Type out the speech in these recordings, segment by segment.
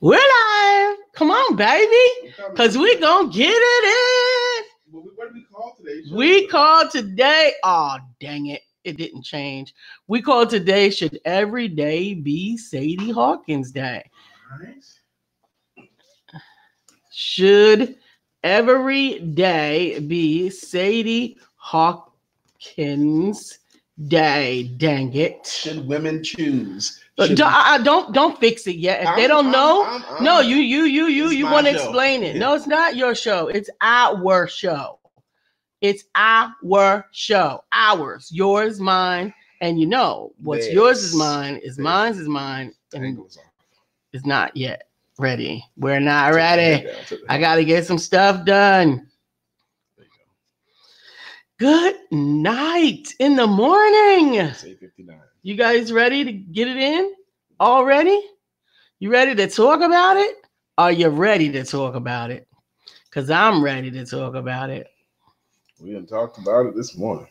We're live. Come on, baby. Because we're going to get it in. What did we call today? We called today. Oh, dang it. It didn't change. We called today, should every day be Sadie Hawkins Day? Nice. Should every day be Sadie Hawkins Day? Dang it. Should women choose? Don't fix it yet. If they don't know, no, you want to explain it. Yeah. No, it's not your show. It's our show. It's our show. Ours, yours, mine, and you know what's yours is mine, is mine's is mine, and it's not yet ready. We're not ready. I gotta get some stuff done. Good night in the morning. It's 8:59. You guys ready to get it in already? You ready to talk about it? Are you ready to talk about it? Because I'm ready to talk about it. We done talked about it this morning.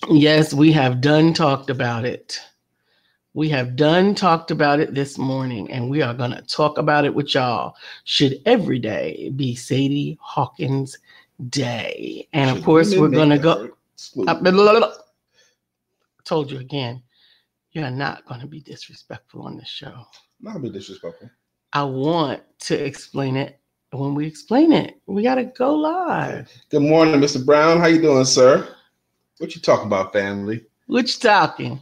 Yes, we have done talked about it. We have done talked about it this morning, and we are going to talk about it with y'all. Should every day be Sadie Hawkins Day? And of course, we're going to go. Told you again, you're not going to be disrespectful on this show. I'm not going to be disrespectful. I want to explain it. When we explain it, we got to go live. Good morning, Mr. Brown. How you doing, sir? What you talking about, family? What you talking?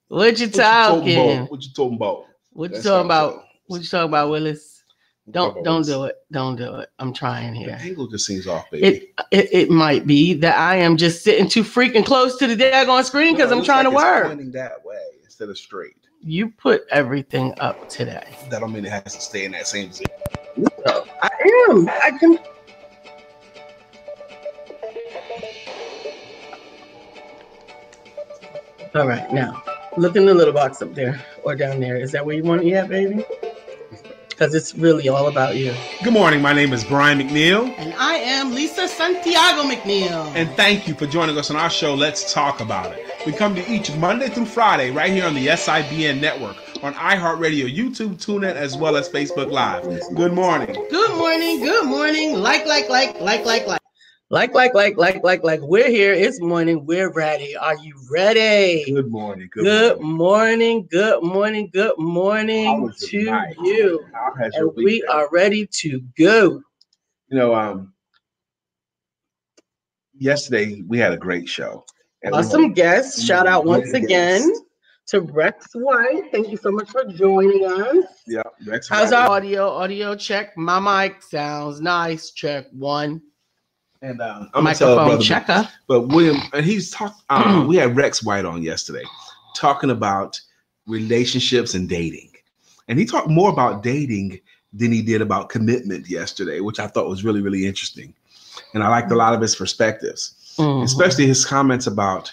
What you talking? What you talking about? What you talking about? What you talking about, Willis? Don't do it. Don't do it. I'm trying here. The angle just seems off, baby. It might be that I am just sitting too freaking close to the daggone screen because I'm trying to work. Pointing that way instead of straight. You put everything up today. That don't mean it has to stay in that same position. I am. I can. All right, now look in the little box up there or down there. Is that where you want it at, baby? Because it's really all about you. Good morning. My name is Brian McNeill. And I am Lisa Santiago McNeill. And thank you for joining us on our show, Let's Talk About It. We come to you each Monday through Friday right here on the SIBN network, on iHeartRadio, YouTube, TuneIn, as well as Facebook Live. Good morning. Good morning. Good morning. Like. We're here. It's morning. We're ready. Are you ready? Good morning. Good morning. Good morning to you. And we are ready to go. You know, yesterday we had a great show. Awesome guests. Shout out once again to Rex White. Thank you so much for joining us. Yeah, Rex How's White. our audio? Audio check. My mic sounds nice. Check one. And I'm microphone checker. But William, and he's talking. We had Rex White on yesterday, talking about relationships and dating, and he talked more about dating than he did about commitment yesterday, which I thought was really, really interesting, and I liked a lot of his perspectives, especially his comments about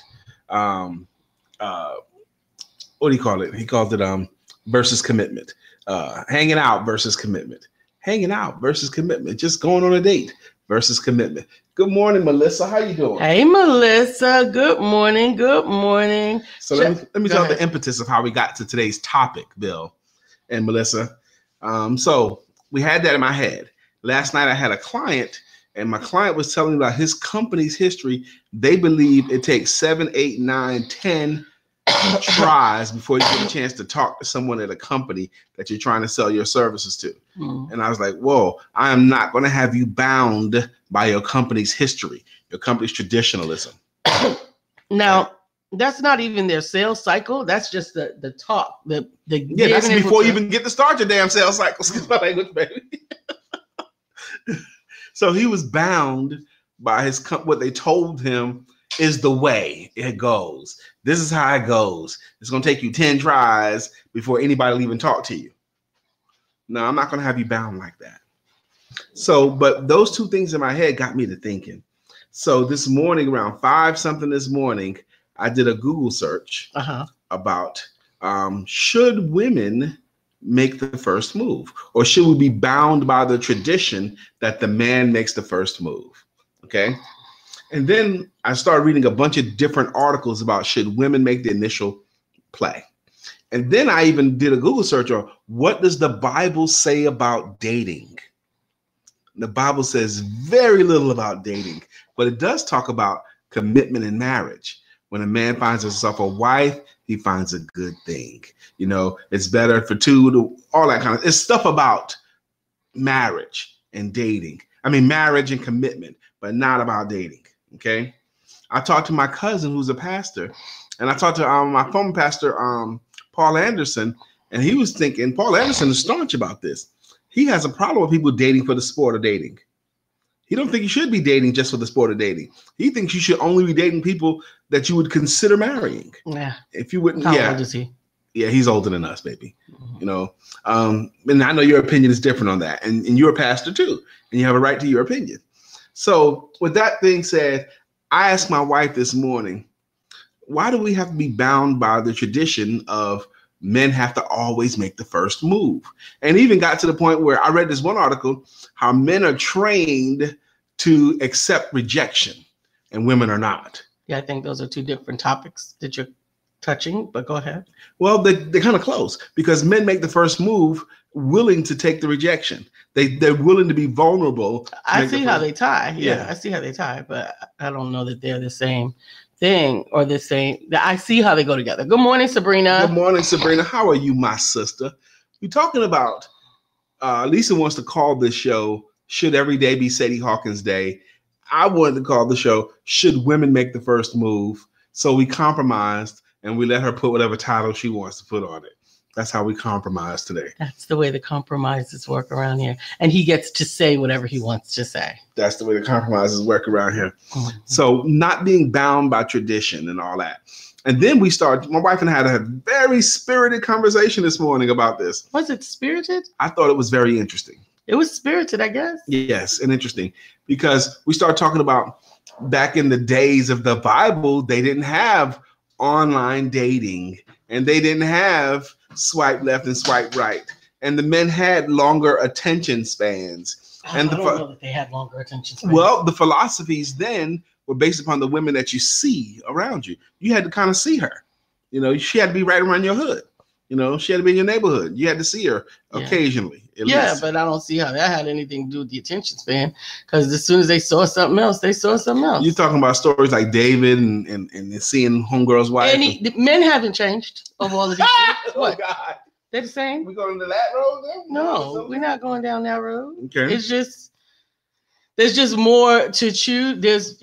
what do you call it? He called it versus commitment, hanging out versus commitment, just going on a date versus commitment. Good morning, Melissa. How you doing? Hey, Melissa. Good morning. Good morning. So let me tell the impetus of how we got to today's topic, Bill and Melissa. So we had that in my head. Last night I had a client, and my client was telling me about his company's history. They believe it takes 7, 8, 9, 10 tries before you get a chance to talk to someone at a company that you're trying to sell your services to. And I was like, whoa, I am not going to have you bound by your company's history, your company's traditionalism. Now, that's not even their sales cycle. That's just the talk. That's before you even get to start your damn sales cycle. Excuse my language, baby. So he was bound by what they told him is the way it goes. This is how it goes. It's going to take you 10 tries before anybody will even talk to you. No, I'm not going to have you bound like that. So, but those two things in my head got me to thinking. So this morning, around 5 something this morning, I did a Google search about should women make the first move, or should we be bound by the tradition that the man makes the first move? Okay. And then I started reading a bunch of different articles about should women make the initial play. And then I even did a Google search on what does the Bible say about dating? The Bible says very little about dating, but it does talk about commitment in marriage. When a man finds himself a wife, he finds a good thing. You know, it's better for two to all that kind of, it's stuff about marriage and dating. I mean, marriage and commitment, but not about dating. Okay. I talked to my cousin who's a pastor, and I talked to my former pastor, Paul Anderson, and he was thinking, Paul Anderson is staunch about this. He has a problem with people dating for the sport of dating. He don't think you should be dating just for the sport of dating. He thinks you should only be dating people that you would consider marrying. Yeah. If you wouldn't, How old is he? Yeah, he's older than us, baby. You know, and I know your opinion is different on that. And you're a pastor too, and you have a right to your opinion. So with that being said, I asked my wife this morning, why do we have to be bound by the tradition of men have to always make the first move? And even got to the point where I read this one article, how men are trained to accept rejection and women are not. Yeah, I think those are two different topics that you're touching, but go ahead. Well, they're kind of close because men make the first move willing to take the rejection. They're willing to be vulnerable. I see how they tie. Yeah, I see how they tie, but I don't know that they're the same thing or the same. I see how they go together. Good morning, Sabrina. Good morning, Sabrina. How are you, my sister? We're talking about, Lisa wants to call this show, Should Every Day Be Sadie Hawkins Day? I wanted to call the show, Should Women Make the First Move? So we compromised and we let her put whatever title she wants to put on it. That's how we compromise today. That's the way the compromises work around here. And he gets to say whatever he wants to say. That's the way the compromises work around here. Mm-hmm. So not being bound by tradition and all that. And then my wife and I had a very spirited conversation this morning about this. Was it spirited? I thought it was very interesting. It was spirited, I guess. Yes, and interesting because we started talking about back in the days of the Bible, they didn't have online dating and they didn't have swipe left and swipe right. And the men had longer attention spans. I don't know that they had longer attention spans. Well, the philosophies then were based upon the women that you see around you. You had to kind of see her. You know, she had to be right around your hood. You know, she had to be in your neighborhood. You had to see her occasionally. Yeah, but I don't see how that had anything to do with the attention span. Because as soon as they saw something else, they saw something else. You're talking about stories like David and seeing homegirl's wife. The men haven't changed of all of these things. What? God. They're the same. We going to that road then? No, we're not going down that road. Okay. It's just, there's just more to choose.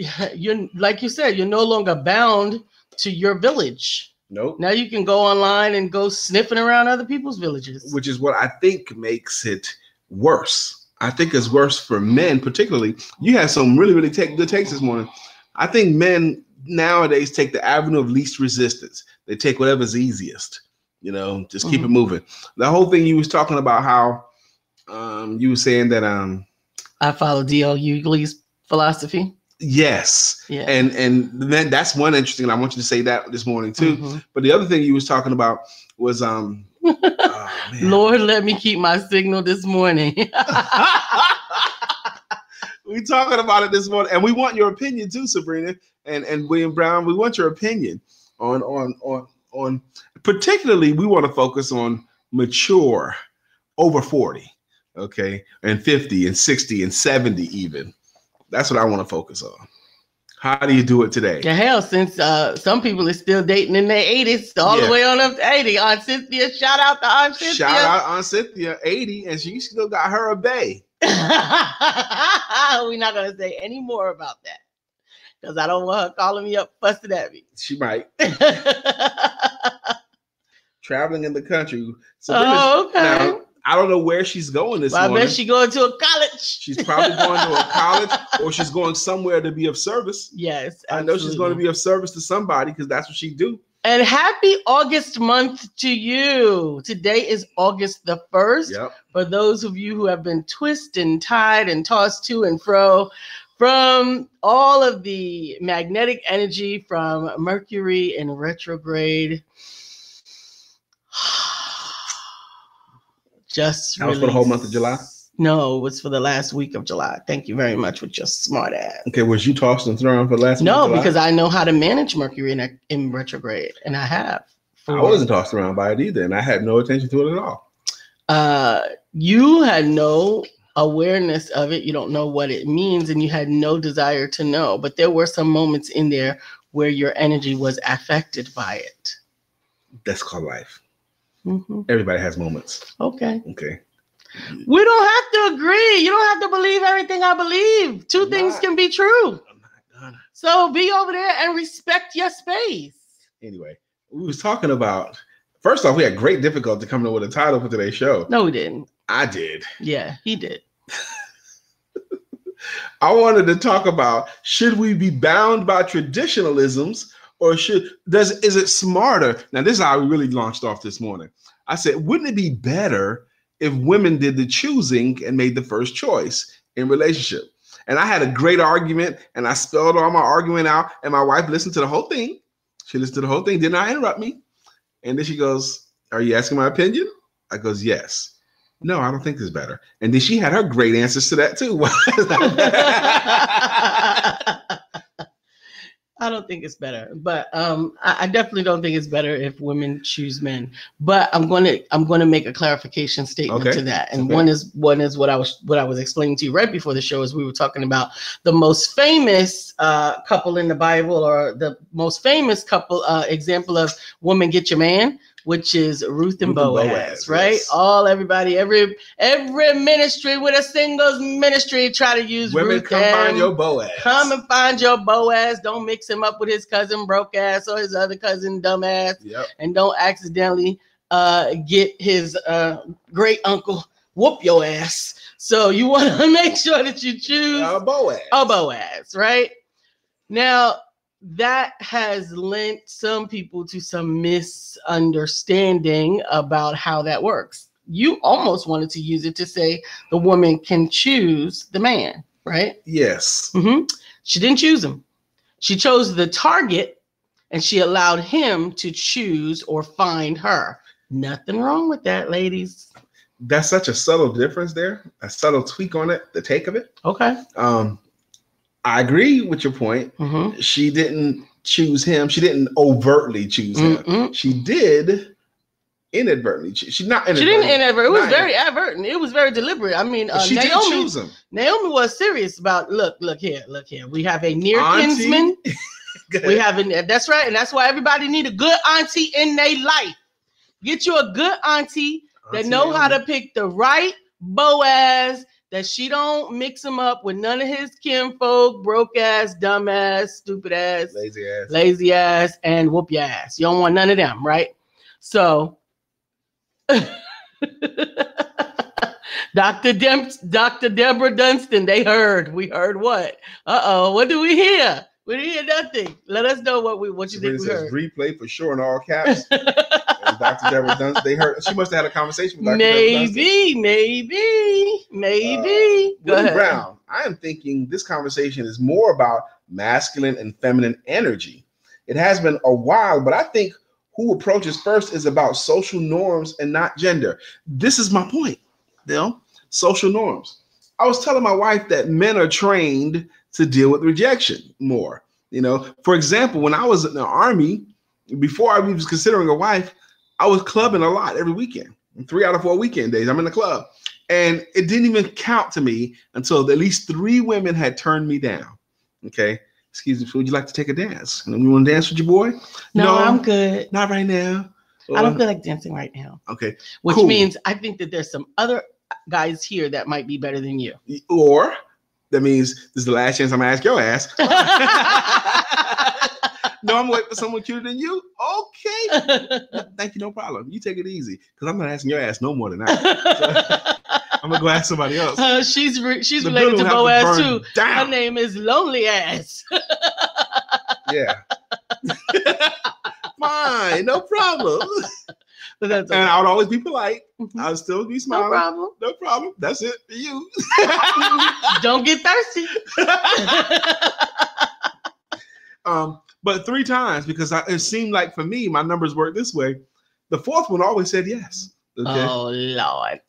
Like you said, you're no longer bound to your village. Nope. Now you can go online and go sniffing around other people's villages. Which is what I think makes it worse. I think it's worse for men, particularly. You had some really, really good takes this morning. I think men nowadays take the avenue of least resistance. They take whatever's easiest. You know, just keep it moving. The whole thing you was talking about how you were saying that I follow D.L. Hughley's philosophy. Yes. Yeah. And then that's one interesting, and I want you to say that this morning too. Mm-hmm. But the other thing you was talking about was Lord, let me keep my signal this morning. We talking about it this morning, and we want your opinion too, Sabrina and William Brown. We want your opinion on particularly we want to focus on mature over 40, okay, and 50 and 60 and 70 even. That's what I want to focus on. How do you do it today? Yeah, hell, since some people are still dating in their 80s, all the way on up to 80. Aunt Cynthia, shout out to Aunt Cynthia. Shout out Aunt Cynthia, 80, and she still got her a bae. We're not going to say any more about that because I don't want her calling me up, fussing at me. She might. Traveling in the country. So okay. Now, I don't know where she's going this morning. I bet she's going to a college. She's probably going to a college or she's going somewhere to be of service. Yes, absolutely. I know she's going to be of service to somebody because that's what she do. And happy August month to you. Today is August the 1st. Yep. For those of you who have been twisted and tied and tossed to and fro from all of the magnetic energy from Mercury in retrograde. Just that was for the whole month of July? No, it was for the last week of July. Thank you very much with your smart ass. Okay, was you tossed and thrown for the last week of July? No, because I know how to manage Mercury in retrograde, and I have I wasn't tossed around by it either, and I had no attention to it at all. You had no awareness of it. You don't know what it means, and you had no desire to know. But there were some moments in there where your energy was affected by it. That's called life. Mm-hmm. Everybody has moments. Okay. Okay. We don't have to agree. You don't have to believe everything I believe. Two things can be true. I'm not gonna. So be over there and respect your space. Anyway, we was talking about, first off, we had great difficulty coming up with a title for today's show. No, we didn't. I did. Yeah, he did. I wanted to talk about, should we be bound by traditionalisms, or is it smarter? Now, this is how we really launched off this morning. I said, wouldn't it be better if women did the choosing and made the first choice in relationship? And I had a great argument, and I spelled all my argument out, and my wife listened to the whole thing. She listened to the whole thing, did not interrupt me. And then she goes, "Are you asking my opinion?" I goes, "Yes." "No, I don't think it's better." And then she had her great answers to that too. I don't think it's better, but I definitely don't think it's better if women choose men. But I'm going to make a clarification statement to that. And one is what I was explaining to you right before the show, as we were talking about the most famous couple in the Bible, or the most famous couple example of woman get your man, which is Ruth and Boaz, right? Yes. Every ministry with a singles ministry try to use women. Ruth. Come find your Boaz. Come and find your Boaz. Don't mix him up with his cousin broke ass or his other cousin dumb ass. Yep. And don't accidentally get his great uncle whoop your ass. So you want to make sure that you choose a Boaz. A Boaz, right? Now, that has lent some people to some misunderstanding about how that works. You almost wanted to use it to say the woman can choose the man, right? Yes. Mm-hmm. She didn't choose him. She chose the target, and she allowed him to choose or find her. Nothing wrong with that, ladies. That's such a subtle difference there, a subtle tweak on it, the take of it. Okay. I agree with your point. Mm-hmm. She didn't choose him. She didn't overtly choose him. She did inadvertently. She didn't inadvertently. It was very advertent. It was very deliberate. I mean, she did choose him. Naomi was serious about, look here. We have a near kinsman. We have that's right. And that's why everybody need a good auntie in their life. Get you a good auntie that know how to pick the right Boaz, that she don't mix him up with none of his kinfolk, broke ass, dumb ass, stupid ass, lazy ass, and whoop your ass. You don't want none of them, right? So, Dr. Deborah Dunstan, we heard what? What do we hear? We didn't hear nothing. Let us know what you think we heard. Replay for sure in all caps. Dr. Deborah Dunstan, they heard. She must have had a conversation with Dr. Maybe. Go ahead. Brown, I am thinking this conversation is more about masculine and feminine energy. It has been a while, but I think who approaches first is about social norms and not gender. This is my point, Bill. Social norms. I was telling my wife that men are trained to deal with rejection more. You know, for example, when I was in the Army, before I was considering a wife, I was clubbing a lot every weekend. 3 out of 4 weekend days, I'm in the club. And it didn't even count to me until at least 3 women had turned me down. Okay. "Excuse me, would you like to take a dance? You want to dance with your boy?" No, I'm good. Not right now. I don't feel like dancing right now. Okay. Which means I think that there's some other guys here that might be better than you. Or that means this is the last chance I'm going to ask your ass. No, I'm waiting for someone cuter than you. Okay. Thank you. No problem. You take it easy, because I'm not asking your ass no more than that. So, I'm going to go ask somebody else. She's related to Boaz too. Down. Her name is Lonely Ass. Yeah. Fine. No problem. But that's okay. And I would always be polite. I would still be smiling. No problem. That's it for you. Don't get thirsty. But 3 times, because it seemed like for me, my numbers work this way. The 4th one always said yes. Okay? Oh, Lord.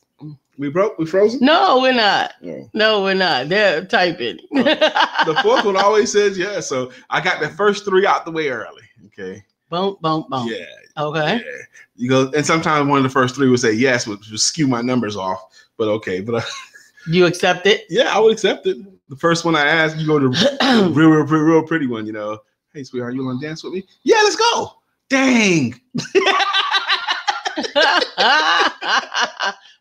We frozen? No, we're not. Yeah. No, we're not. They're typing. The 4th one always says yes. So I got the first 3 out the way early. Okay. Bump, bump, bump. Yeah. Okay. Yeah. You go, and sometimes one of the first 3 would say yes, which would skew my numbers off. But okay, but you accept it? Yeah, I would accept it. The first one I asked, you go to the real pretty one. You know, hey sweetheart, you want to dance with me? Yeah, let's go. Dang.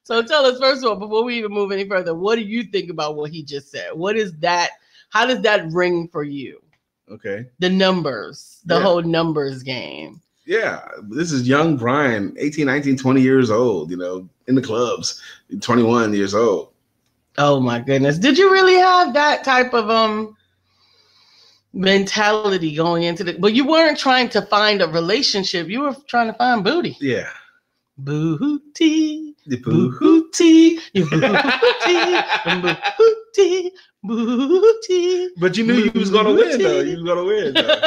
So tell us, first of all, before we even move any further, what do you think about what he just said? What is that? How does that ring for you? Okay. The numbers, the whole numbers game. Yeah, this is young Brian, 18, 19, 20 years old, you know, in the clubs, 21 years old. Oh my goodness. Did you really have that type of mentality going into the, but you weren't trying to find a relationship, you were trying to find booty. Yeah. Booty. The booty. Booty. Booty. But you knew you was gonna win though. You was gonna win though.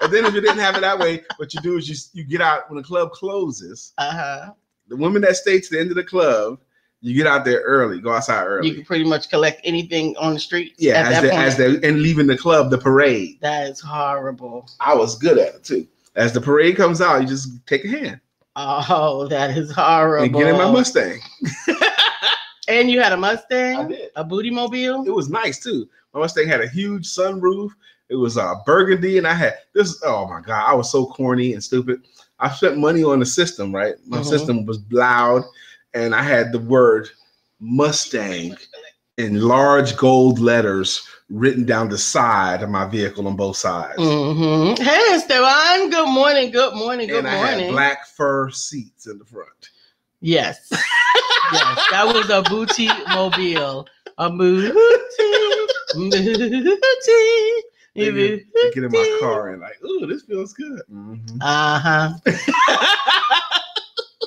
And then if you didn't have it that way, what you do is you get out when the club closes. The women that stay to the end of the club, you get out there early, go outside early. You can pretty much collect anything on the street. Yeah, as they're and leaving the club, the parade. That is horrible. I was good at it too. As the parade comes out, you just take a hand. Oh, that is horrible. And get in my Mustang. And you had a Mustang? I did. A booty mobile? It was nice too. My Mustang had a huge sunroof. It was burgundy, and I had this. Oh my God, I was so corny and stupid. I spent money on the system, right? My system was loud, and I had the word Mustang in large gold letters written down the side of my vehicle on both sides. Hey, Esteban. Good morning. Good morning. Good morning. I had black fur seats in the front. Yes. Yes, that was a booty mobile. A booty. Maybe get in my car and like, ooh, this feels good.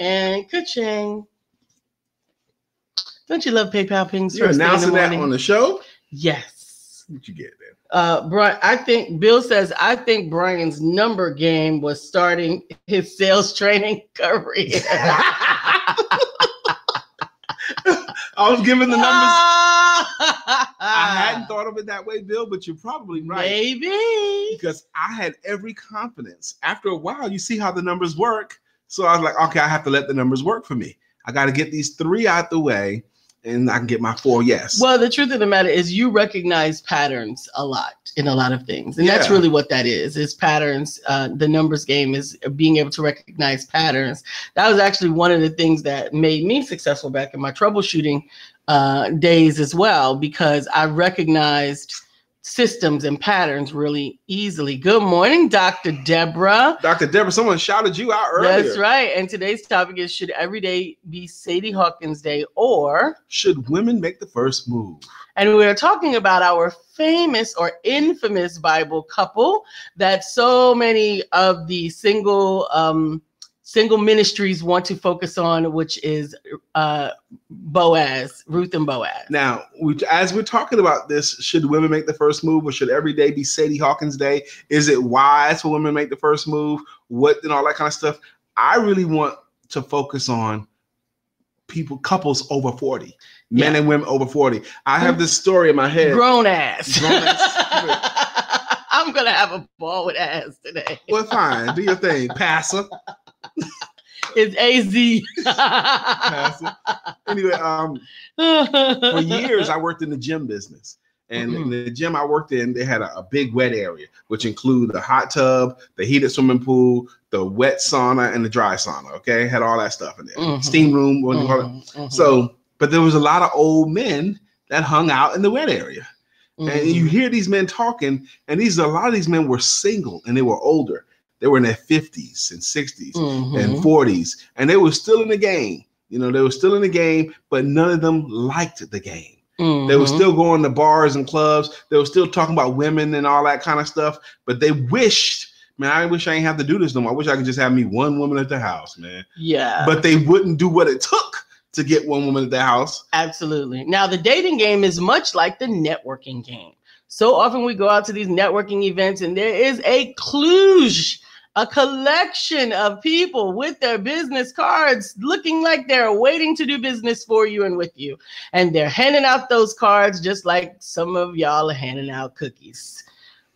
And ka-ching. Don't you love PayPal pings? You're announcing that on the show? Yes. What you get then? Brian, I think Bill says, I think Brian's number game was starting his sales training career. I was giving the numbers. I hadn't thought of it that way, Bill, but you're probably right. Maybe. Because I had every confidence. After a while, you see how the numbers work. So I was like, okay, I have to let the numbers work for me. I got to get these 3 out the way, and I can get my 4 yes. Well, the truth of the matter is you recognize patterns a lot in a lot of things. And that's really what that is patterns. The numbers game is being able to recognize patterns. That was actually one of the things that made me successful back in my troubleshooting days as well, because I recognized systems and patterns really easily. Good morning, Dr. Deborah. Dr. Deborah, someone shouted you out earlier. That's right. And today's topic is, should every day be Sadie Hawkins Day, or should women make the first move? And we're talking about our famous or infamous Bible couple that so many of the single ministries want to focus on, which is Boaz, Ruth and Boaz. Now, as we're talking about this, should women make the first move, or should every day be Sadie Hawkins Day? Is it wise for women to make the first move? What and all that kind of stuff? I really want to focus on couples over 40, men and women over 40. I have this story in my head. Grown ass. I'm gonna have a ball with ass today. Well, fine, do your thing, passer. It's AZ. Anyway, for years I worked in the gym business, and in the gym I worked in, they had a big wet area, which included the hot tub, the heated swimming pool, the wet sauna, and the dry sauna. Okay, had all that stuff in there. Steam room, what do you call it? So, but there was a lot of old men that hung out in the wet area, and you hear these men talking, and a lot of these men were single and they were older. They were in their 50s and 60s and 40s, and they were still in the game. You know, they were still in the game, but none of them liked the game. They were still going to bars and clubs. They were still talking about women and all that kind of stuff, but they wished, man, I wish I ain't have to do this no more. I wish I could just have me one woman at the house, man. Yeah. But they wouldn't do what it took to get one woman at the house. Absolutely. Now, the dating game is much like the networking game. So often we go out to these networking events, and there is a kludge, a collection of people with their business cards looking like they're waiting to do business for you and with you. And they're handing out those cards just like some of y'all are handing out cookies.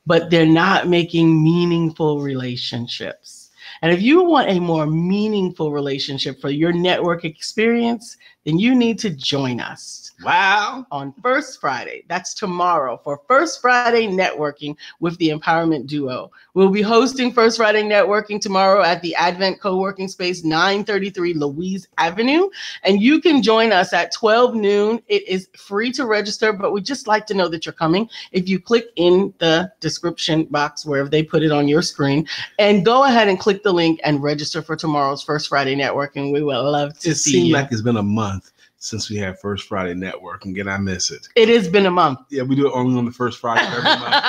But they're not making meaningful relationships. And if you want a more meaningful relationship for your network experience, then you need to join us. Wow. On First Friday, that's tomorrow, for First Friday Networking with the Empowerment Duo. We'll be hosting First Friday Networking tomorrow at the Advent Co-working Space, 933 Louise Avenue. And you can join us at 12 noon. It is free to register, but we'd just like to know that you're coming. If you click in the description box, wherever they put it on your screen, and go ahead and click the link and register for tomorrow's First Friday Networking. We would love to see you. It seems like it's been a month since we had First Friday Networking, and I miss it. It has been a month. Yeah, we do it only on the first Friday of every month.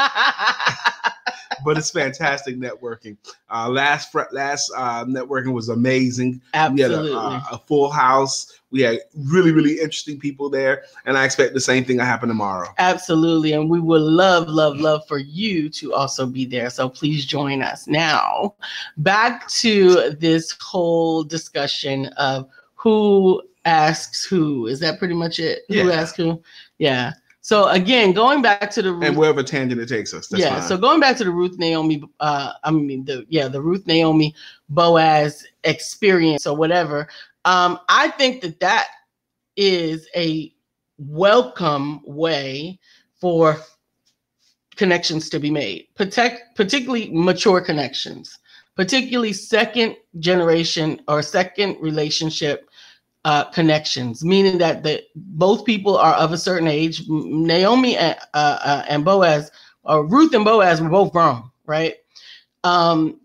But it's fantastic networking. Last networking was amazing. Absolutely. We had a full house. We had really, really interesting people there, and I expect the same thing to happen tomorrow. Absolutely, and we would love for you to also be there. So please join us. Now, back to this whole discussion of who asks who. Is that pretty much it? Yeah. Who asks who? Yeah. So again, going back to the and wherever tangent it takes us. That's fine. So going back to the Ruth Naomi, the Ruth Naomi Boaz experience or whatever. I think that is a welcome way for connections to be made, particularly mature connections, particularly second generation or second relationship connections, meaning that both people are of a certain age. Naomi and Boaz, or Ruth and Boaz, were both grown, right?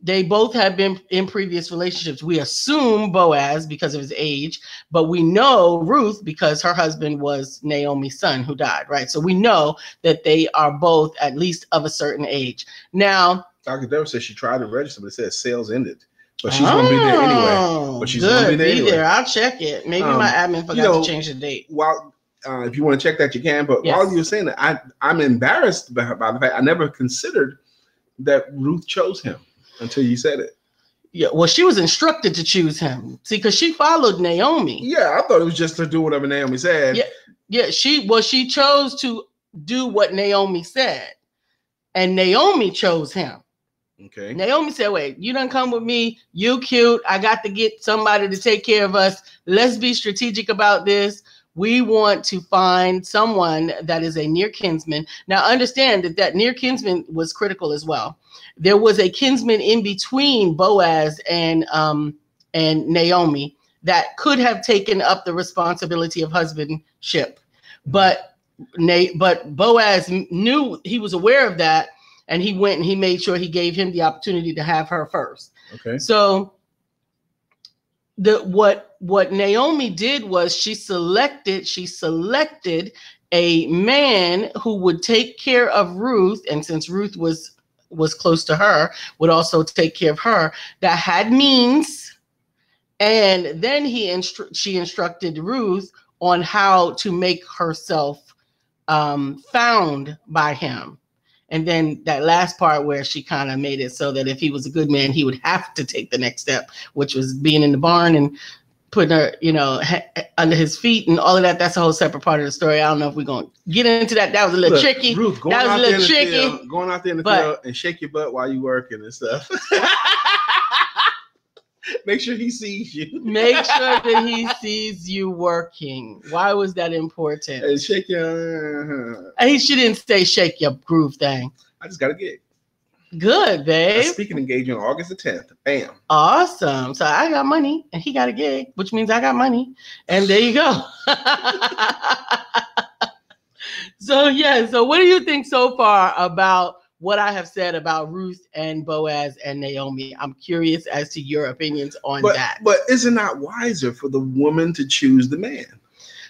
They both have been in previous relationships. We assume Boaz because of his age, but we know Ruth because her husband was Naomi's son who died, right? So we know that they are both at least of a certain age. Now, Dr. Deborah says she tried to register, but it says sales ended. But she's going to be there anyway. But she's going to be there anyway. I'll check it. Maybe my admin forgot to change the date. While if you want to check that, you can. But while you were saying that, I'm embarrassed by the fact I never considered that Ruth chose him until you said it. Yeah, well, she was instructed to choose him. See, because she followed Naomi. Yeah, I thought it was just to do whatever Naomi said. Yeah. She chose to do what Naomi said, and Naomi chose him. Okay. Naomi said, wait, you done come with me. You cute. I got to get somebody to take care of us. Let's be strategic about this. We want to find someone that is a near kinsman. Now, understand that near kinsman was critical as well. There was a kinsman in between Boaz and Naomi that could have taken up the responsibility of husbandship. But Boaz knew, he was aware of that. And he went and he made sure he gave him the opportunity to have her first. Okay. So what Naomi did was she selected a man who would take care of Ruth, and since Ruth was close to her, would also take care of her, that had means. And then she instructed Ruth on how to make herself found by him. And then that last part where she kind of made it so that if he was a good man, he would have to take the next step, which was being in the barn and putting her, under his feet and all of that. That's a whole separate part of the story. I don't know if we're going to get into that. That was a little tricky. Ruth, going out there in the field and shake your butt while you working and stuff. Make sure he sees you. Make sure that he sees you working. Why was that important? And shake your... She didn't say shake your groove thing. I just got a gig. Good, babe. A speaking engagement August the 10th. Bam. Awesome. So I got money and he got a gig, which means I got money. And there you go. So what do you think so far about what I have said about Ruth and Boaz and Naomi? I'm curious as to your opinions on that. But is it not wiser for the woman to choose the man?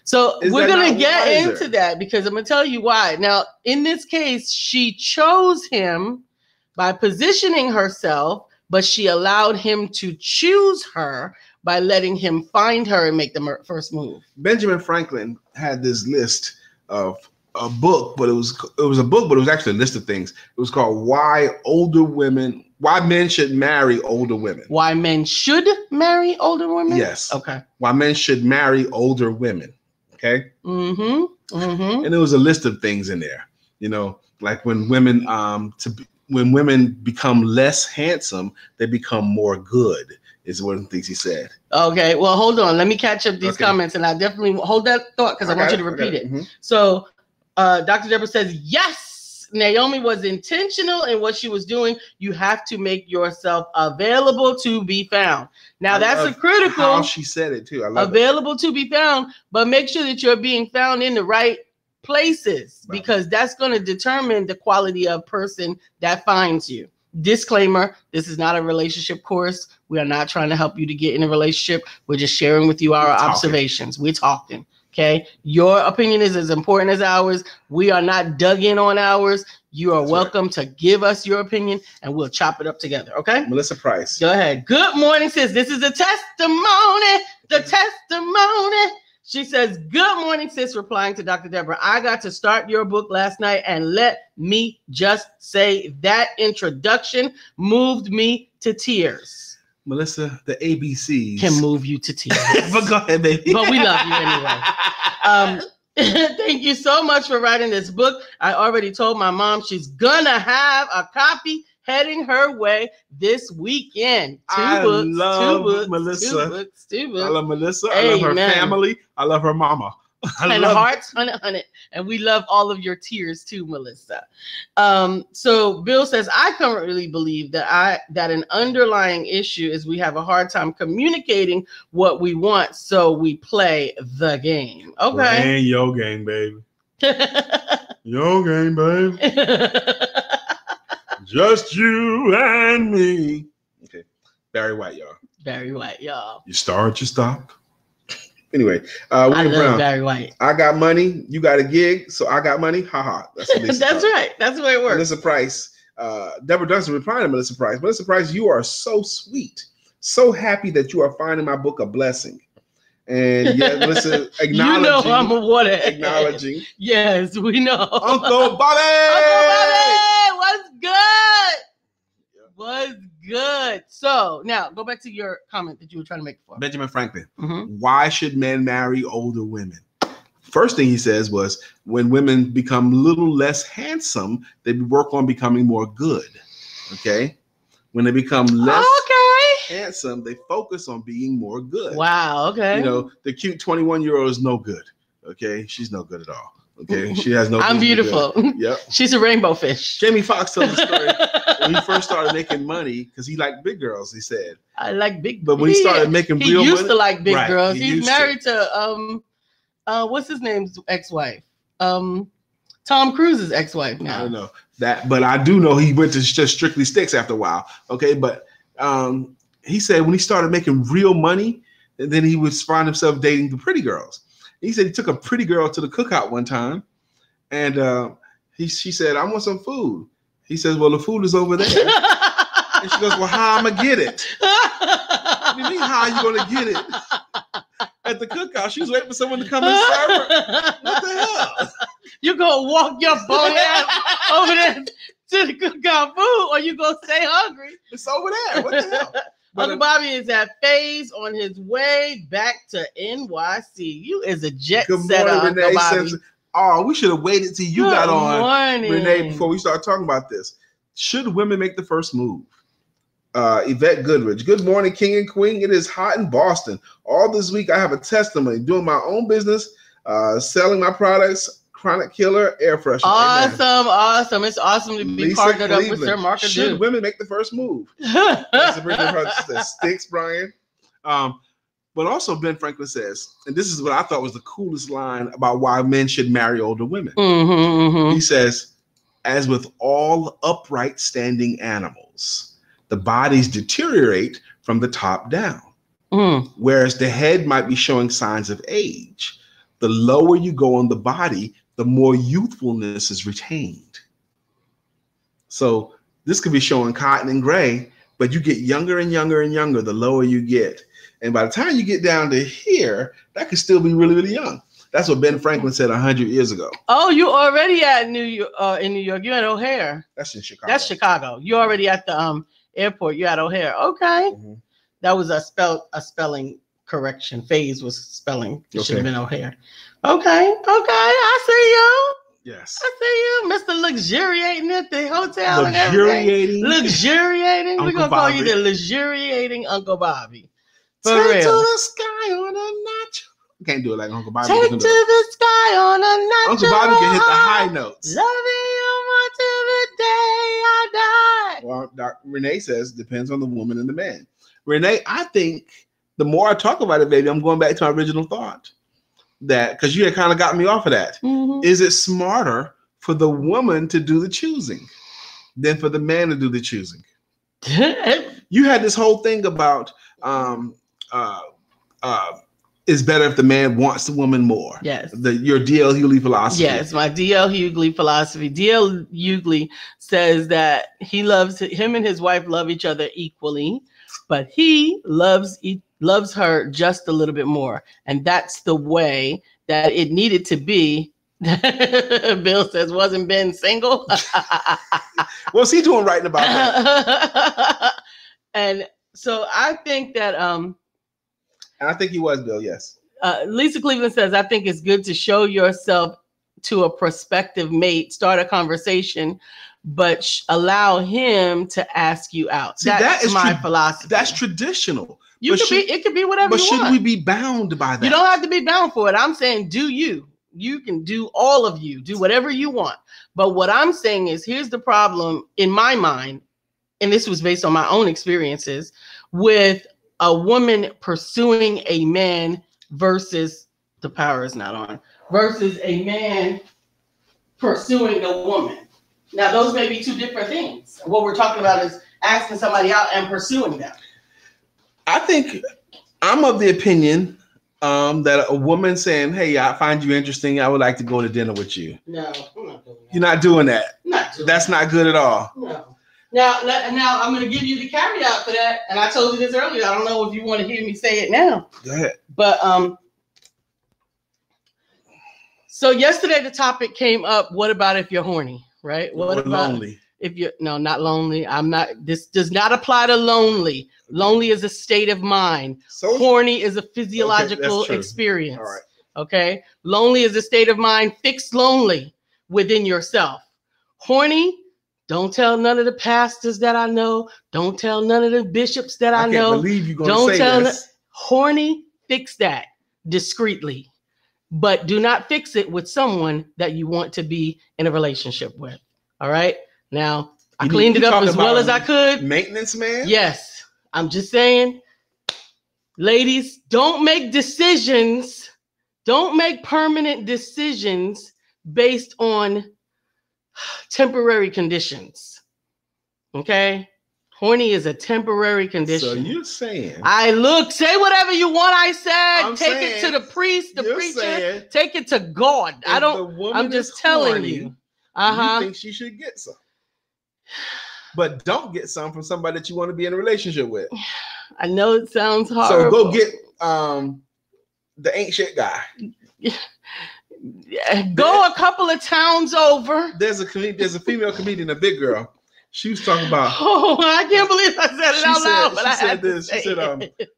So we're going to get into that because I'm going to tell you why. Now, in this case, she chose him by positioning herself, but she allowed him to choose her by letting him find her and make the first move. Benjamin Franklin had this list of a book, but it was a book, but it was actually a list of things. It was called Why Men Should Marry Older Women. Why men should marry older women? Yes. Okay. Why men should marry older women. Okay. Mm-hmm. Mm-hmm. And there was a list of things in there, like when women when women become less handsome, they become more good, is one of the things he said. Okay, well, hold on. Let me catch up these comments, and I definitely hold that thought because I want you to repeat it. Mm-hmm. So, Dr. Deborah says, yes, Naomi was intentional in what she was doing. You have to make yourself available to be found. Now, that's a critical. How she said it too. I love available to be found, but make sure that you're being found in the right places, because that's going to determine the quality of person that finds you. Disclaimer, this is not a relationship course. We are not trying to help you to get in a relationship. We're just sharing with you our observations. We're talking. Okay. Your opinion is as important as ours. We are not dug in on ours. You are welcome to give us your opinion and we'll chop it up together. Okay. Melissa Price. Go ahead. Good morning, sis. This is a testimony. The testimony. She says, good morning, sis, replying to Dr. Deborah. I got to start your book last night, and let me just say that introduction moved me to tears. Melissa, the ABCs can move you to tears. But go ahead, baby. But we love you anyway. Thank you so much for writing this book. I already told my mom she's gonna have a copy heading her way this weekend. I love Melissa. I love Melissa. I love her family. I love her mama. And hearts, honey. And we love all of your tears too, Melissa. So Bill says, I currently believe that an underlying issue is we have a hard time communicating what we want, so we play the game. Okay. Playing your game, baby. Your game, baby. Just you and me. Okay. Barry White, y'all. Barry White, y'all. You start, you stop. Anyway, I love Brown. Barry White. I got money. You got a gig, so I got money. Haha. That's That's right. That's the way it works. Melissa Price. Deborah Dunson replying to Melissa Price. Melissa Price, you are so sweet. So happy that you are finding my book a blessing. And yeah, Melissa, acknowledging. You know I'm a waterhead. Acknowledging. Yes, we know. Uncle Bobby! Uncle Bobby! What's good? What's good? So now go back to your comment that you were trying to make before. Benjamin Franklin. Why should men marry older women? First thing he says was, when women become a little less handsome, they work on becoming more good. Okay? When they become less handsome, they focus on being more good. Wow. Okay. You know, the cute 21-year-old is no good. Okay? She's no good at all. Okay, she has no. I'm beautiful. Yep, she's a rainbow fish. Jamie Foxx tells the story when he first started making money, because he liked big girls. He said, "I like big." But when he started making real money, he used to like big girls. He's married to what's his name's ex-wife? Tom Cruise's ex-wife now. I don't know that, but I do know he went to just Strictly Sticks after a while. Okay, but he said when he started making real money, and then he would find himself dating the pretty girls. He said he took a pretty girl to the cookout one time, and she said, "I want some food." He says, "Well, the food is over there." And she goes, "Well, how am I gonna get it?" What do you mean, how are you gonna get it? At the cookout, she was waiting for someone to come and serve her. What the hell? You gonna walk your bony ass over there to the cookout food, or you gonna stay hungry? It's over there. What the hell? Uncle Bobby is at Phase on his way back to NYC. You is a jet setter, Uncle Bobby. Oh, we should have waited till you got on, Renee, before we start talking about this. Should women make the first move? Yvette Goodrich. Good morning, King and Queen. It is hot in Boston. All this week, I have a testimony. Doing my own business, selling my products. Chronic Killer Air Freshener. Awesome. It's awesome to be partnered up with Sir Mark. Should women make the first move? That's the sticks, Brian. But also Ben Franklin says, and this is what I thought was the coolest line about why men should marry older women. He says, as with all upright standing animals, the bodies deteriorate from the top down, whereas the head might be showing signs of age. The lower you go on the body, the more youthfulness is retained. So this could be showing cotton and gray, but you get younger and younger and younger the lower you get. And by the time you get down to here, that could still be really, really young. That's what Ben Franklin said 100 years ago. Oh, you already at New York? In New York, you at O'Hare. That's in Chicago. That's Chicago. You already at the airport. You at O'Hare. Okay, that was a spelling correction. Phase was spelling. It should have been O'Hare. Okay. I see you. Yes. I see you, Mr. Luxuriating at the hotel. Luxuriating. Luxuriating. We're going to call you the luxuriating Uncle Bobby. For Take real. to the sky on a natural. Can't do it like Uncle Bobby. Take to the sky on a natural. Uncle Bobby can hit the high notes. Loving you until the day I die. Well, Dr. Renee says depends on the woman and the man. Renee, I think the more I talk about it, baby, I'm going back to my original thought. That because you had kind of got me off of that. Mm-hmm. Is it smarter for the woman to do the choosing than for the man to do the choosing? You had this whole thing about it's better if the man wants the woman more. Yes. Your D.L. Hughley philosophy. Yes, my D.L. Hughley philosophy. D.L. Hughley says that him and his wife love each other equally, but he loves her just a little bit more. And that's the way that it needed to be. Bill says, wasn't Ben single? What's he doing writing about that? And so I think that I think he was, Bill, yes. Lisa Cleveland says, I think it's good to show yourself to a prospective mate, start a conversation, but allow him to ask you out. See, that's my philosophy. That's traditional. It could be whatever you want. But should we be bound by that? You don't have to be bound for it. I'm saying do you. You can do all of you. Do whatever you want. But what I'm saying is, here's the problem in my mind, and this was based on my own experiences, with a woman pursuing a man versus the power is not on, versus a man pursuing a woman. Now, those may be two different things. What we're talking about is asking somebody out and pursuing them. I think I'm of the opinion that a woman saying, hey, I find you interesting. I would like to go to dinner with you. No, I'm not doing that. You're not doing that. That's not good at all. No. Now I'm going to give you the caveat for that. And I told you this earlier. I don't know if you want to hear me say it now. Go ahead. But so yesterday the topic came up. What about if you're horny? Right? What about lonely? If you're not lonely. I'm not. This does not apply to lonely. Lonely is a state of mind. So horny is a physiological experience. All right. Okay. Lonely is a state of mind. Fix lonely within yourself. Horny. Don't tell none of the pastors that I know. Don't tell none of the bishops that I know. Can't believe you're going to say this. Horny, fix that discreetly. But do not fix it with someone that you want to be in a relationship with. All right? Now, I cleaned it up as well as I could. Maintenance man? Yes. I'm just saying, ladies, don't make decisions. Don't make permanent decisions based on temporary conditions. Okay? Horny is a temporary condition. So you're saying say whatever you want. I said take it to the priest, the preacher, take it to God. I'm just telling you. You think she should get some. But don't get some from somebody that you want to be in a relationship with. I know it sounds horrible. So go get the ain't shit guy. Go a couple of towns over. There's a female comedian, a big girl. She was talking about. Oh, I can't believe I said it out loud. But she said this. She said,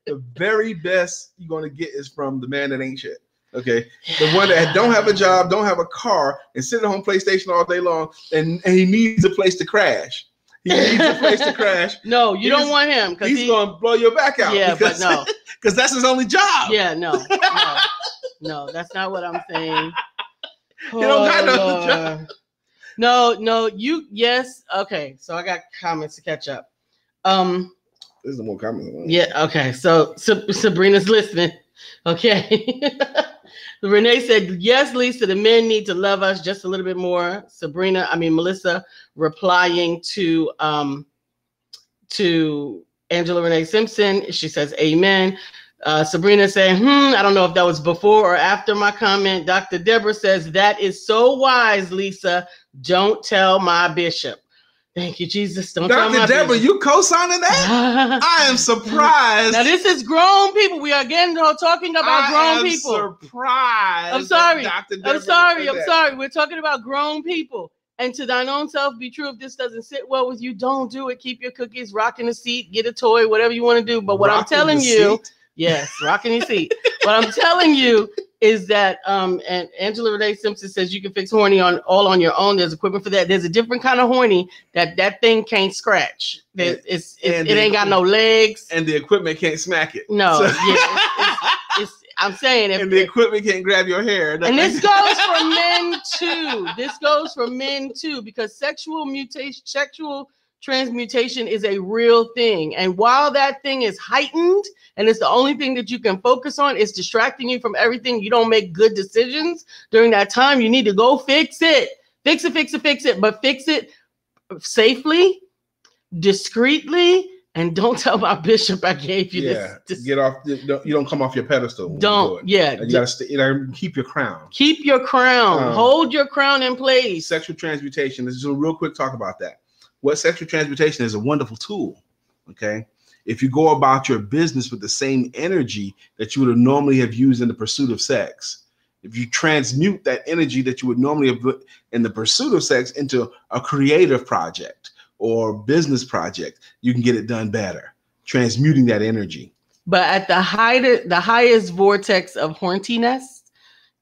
the very best you're gonna get is from the man that ain't shit. Okay, the one that don't have a job, don't have a car, and sit at home PlayStation all day long, and he needs a place to crash. He needs a place to crash. No, you don't want him because he's gonna blow your back out. Yeah, but no, because that's his only job. Yeah, no, that's not what I'm saying. You don't got no other job. No, yes. Okay, so I got comments to catch up. There's no more comments. Yeah, okay. So Sabrina's listening. Okay. Renee said, yes, Lisa, the men need to love us just a little bit more. Melissa replying to Angela Renee Simpson. She says, amen. Sabrina saying, I don't know if that was before or after my comment. Dr. Deborah says, that is so wise, Lisa. Don't tell my bishop. Thank you, Jesus. Don't tell my Dr. Deborah, bishop. you co-signing that? I am surprised. Now, this is grown people. We are again talking about grown people. Surprised. I'm sorry. I'm sorry. We're talking about grown people. And to thine own self be true. If this doesn't sit well with you, don't do it. Keep your cookies, rock in the seat, get a toy, whatever you want to do. But what I'm telling you, yes, rock in your seat. What I'm telling you is that and Angela Renee Simpson says you can fix horny on your own. There's equipment for that. There's a different kind of horny that thing can't scratch. It ain't got no legs, and the equipment can't smack it. No, I'm saying and the equipment can't grab your hair. And this goes for men too. This goes for men too, because sexual transmutation is a real thing. And while that thing is heightened and it's the only thing that you can focus on, it's distracting you from everything. You don't make good decisions during that time. You need to go fix it. Fix it. But fix it safely, discreetly, and don't tell my bishop I gave you this. Get off. You don't come off your pedestal. Don't. You gotta keep your crown. Keep your crown. Hold your crown in place. Sexual transmutation. Let's do a real quick talk about that. What sexual transmutation is a wonderful tool. Okay, if you go about your business with the same energy that you would have normally have used in the pursuit of sex, if you transmute that energy that you would normally have put in the pursuit of sex into a creative project or business project, you can get it done better, transmuting that energy. But at the highest vortex of horniness,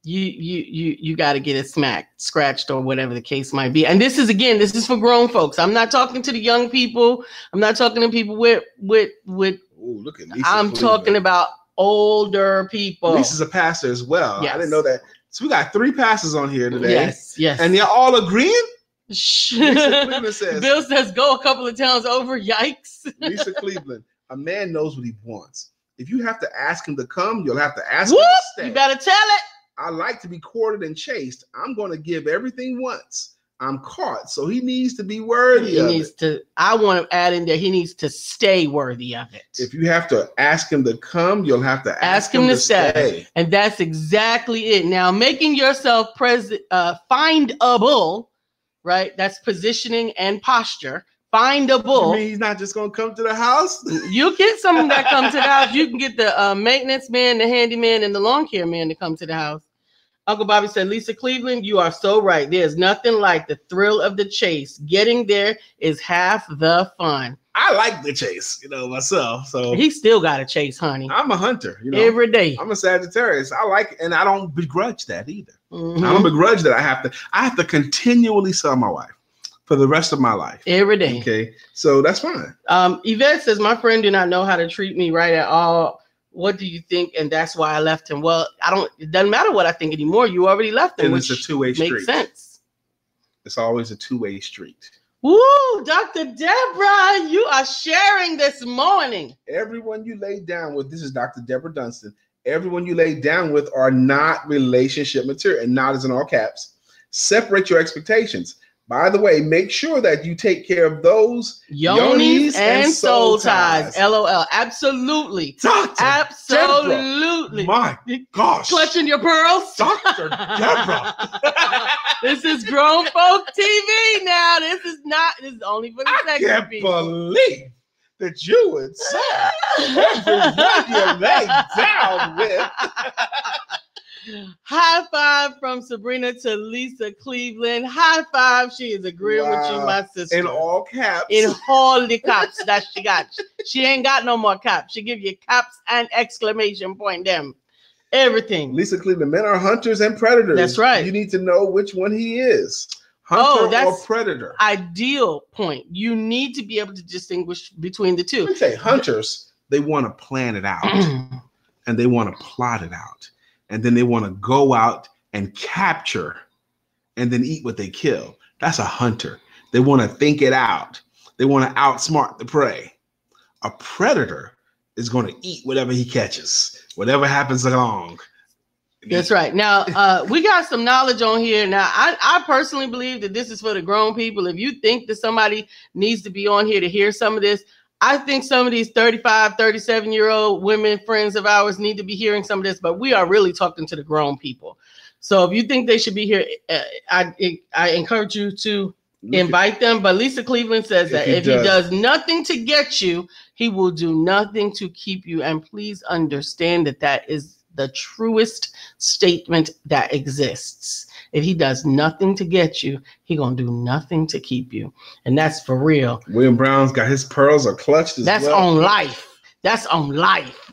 you got to get it smacked, scratched, or whatever the case might be. And this is for grown folks. I'm not talking to the young people. I'm not talking to people with. Ooh, look at Lisa. I'm talking about older people. Lisa's a pastor as well. Yes. I didn't know that. So we got 3 pastors on here today. Yes. And you're all agreeing? Lisa Cleveland says, Bill says go a couple of towns over. Yikes. Lisa Cleveland, a man knows what he wants. If you have to ask him to come, you'll have to ask him to stay. You better tell it. I like to be courted and chased. I'm going to give everything once. I'm caught, so he needs to be worthy of it. I want to add in there, he needs to stay worthy of it. If you have to ask him to come, you'll have to ask him to stay. And that's exactly it. Now, making yourself findable, right? That's positioning and posture. Findable. You mean he's not just going to come to the house? You get someone that comes to the house. You can get the maintenance man, the handyman, and the lawn care man to come to the house. Uncle Bobby said, Lisa Cleveland, you are so right. There's nothing like the thrill of the chase. Getting there is half the fun. I like the chase, myself. So he still got to chase, honey. I'm a hunter, every day. I'm a Sagittarius. I like, and I don't begrudge that either. Mm-hmm. I don't begrudge that. I have to continually sell my wife for the rest of my life. Every day. Okay. So that's fine. Yvette says, my friend did not know how to treat me right at all. What do you think? And that's why I left him. Well, it doesn't matter what I think anymore. You already left him. And it's a two-way street. Makes sense. It's always a two-way street. Woo, Dr. Deborah, you are sharing this morning. Everyone you lay down with, this is Dr. Deborah Dunstan. Everyone you lay down with are not relationship material, and not is in all caps. Separate your expectations. By the way, make sure that you take care of those yonis and soul ties. LOL. Absolutely. Dr. Absolutely. Deborah. My gosh. Clutching your pearls. Dr. Deborah. This is grown folk TV now. This is only for the sexy people. I can't believe that you would say everyone you lay down with. High five from Sabrina to Lisa Cleveland. High five. She is agreeing with you, my sister. In all caps. In all the caps that she got. She ain't got no more caps. She give you caps and exclamation point them. Everything. Lisa Cleveland, men are hunters and predators. That's right. You need to know which one he is. Hunter or predator. Ideal point. You need to be able to distinguish between the two. Let me say, hunters, they want to plan it out. And they want to plot it out. And then they want to go out and capture and then eat what they kill. That's a hunter. They want to think it out. They want to outsmart the prey. A predator is going to eat whatever he catches, whatever happens along. That's right. Now, we got some knowledge on here. Now, I personally believe that this is for the grown people. If you think that somebody needs to be on here to hear some of this, I think some of these 35, 37-year-old women friends of ours need to be hearing some of this, but we are really talking to the grown people. So if you think they should be here, I encourage you to invite them. But Lisa Cleveland says that if he does nothing to get you, he will do nothing to keep you. And please understand that is the truest statement that exists. If he does nothing to get you, he gonna do nothing to keep you. And that's for real. William Brown's got his pearls are clutched as well. That's on life. That's on life.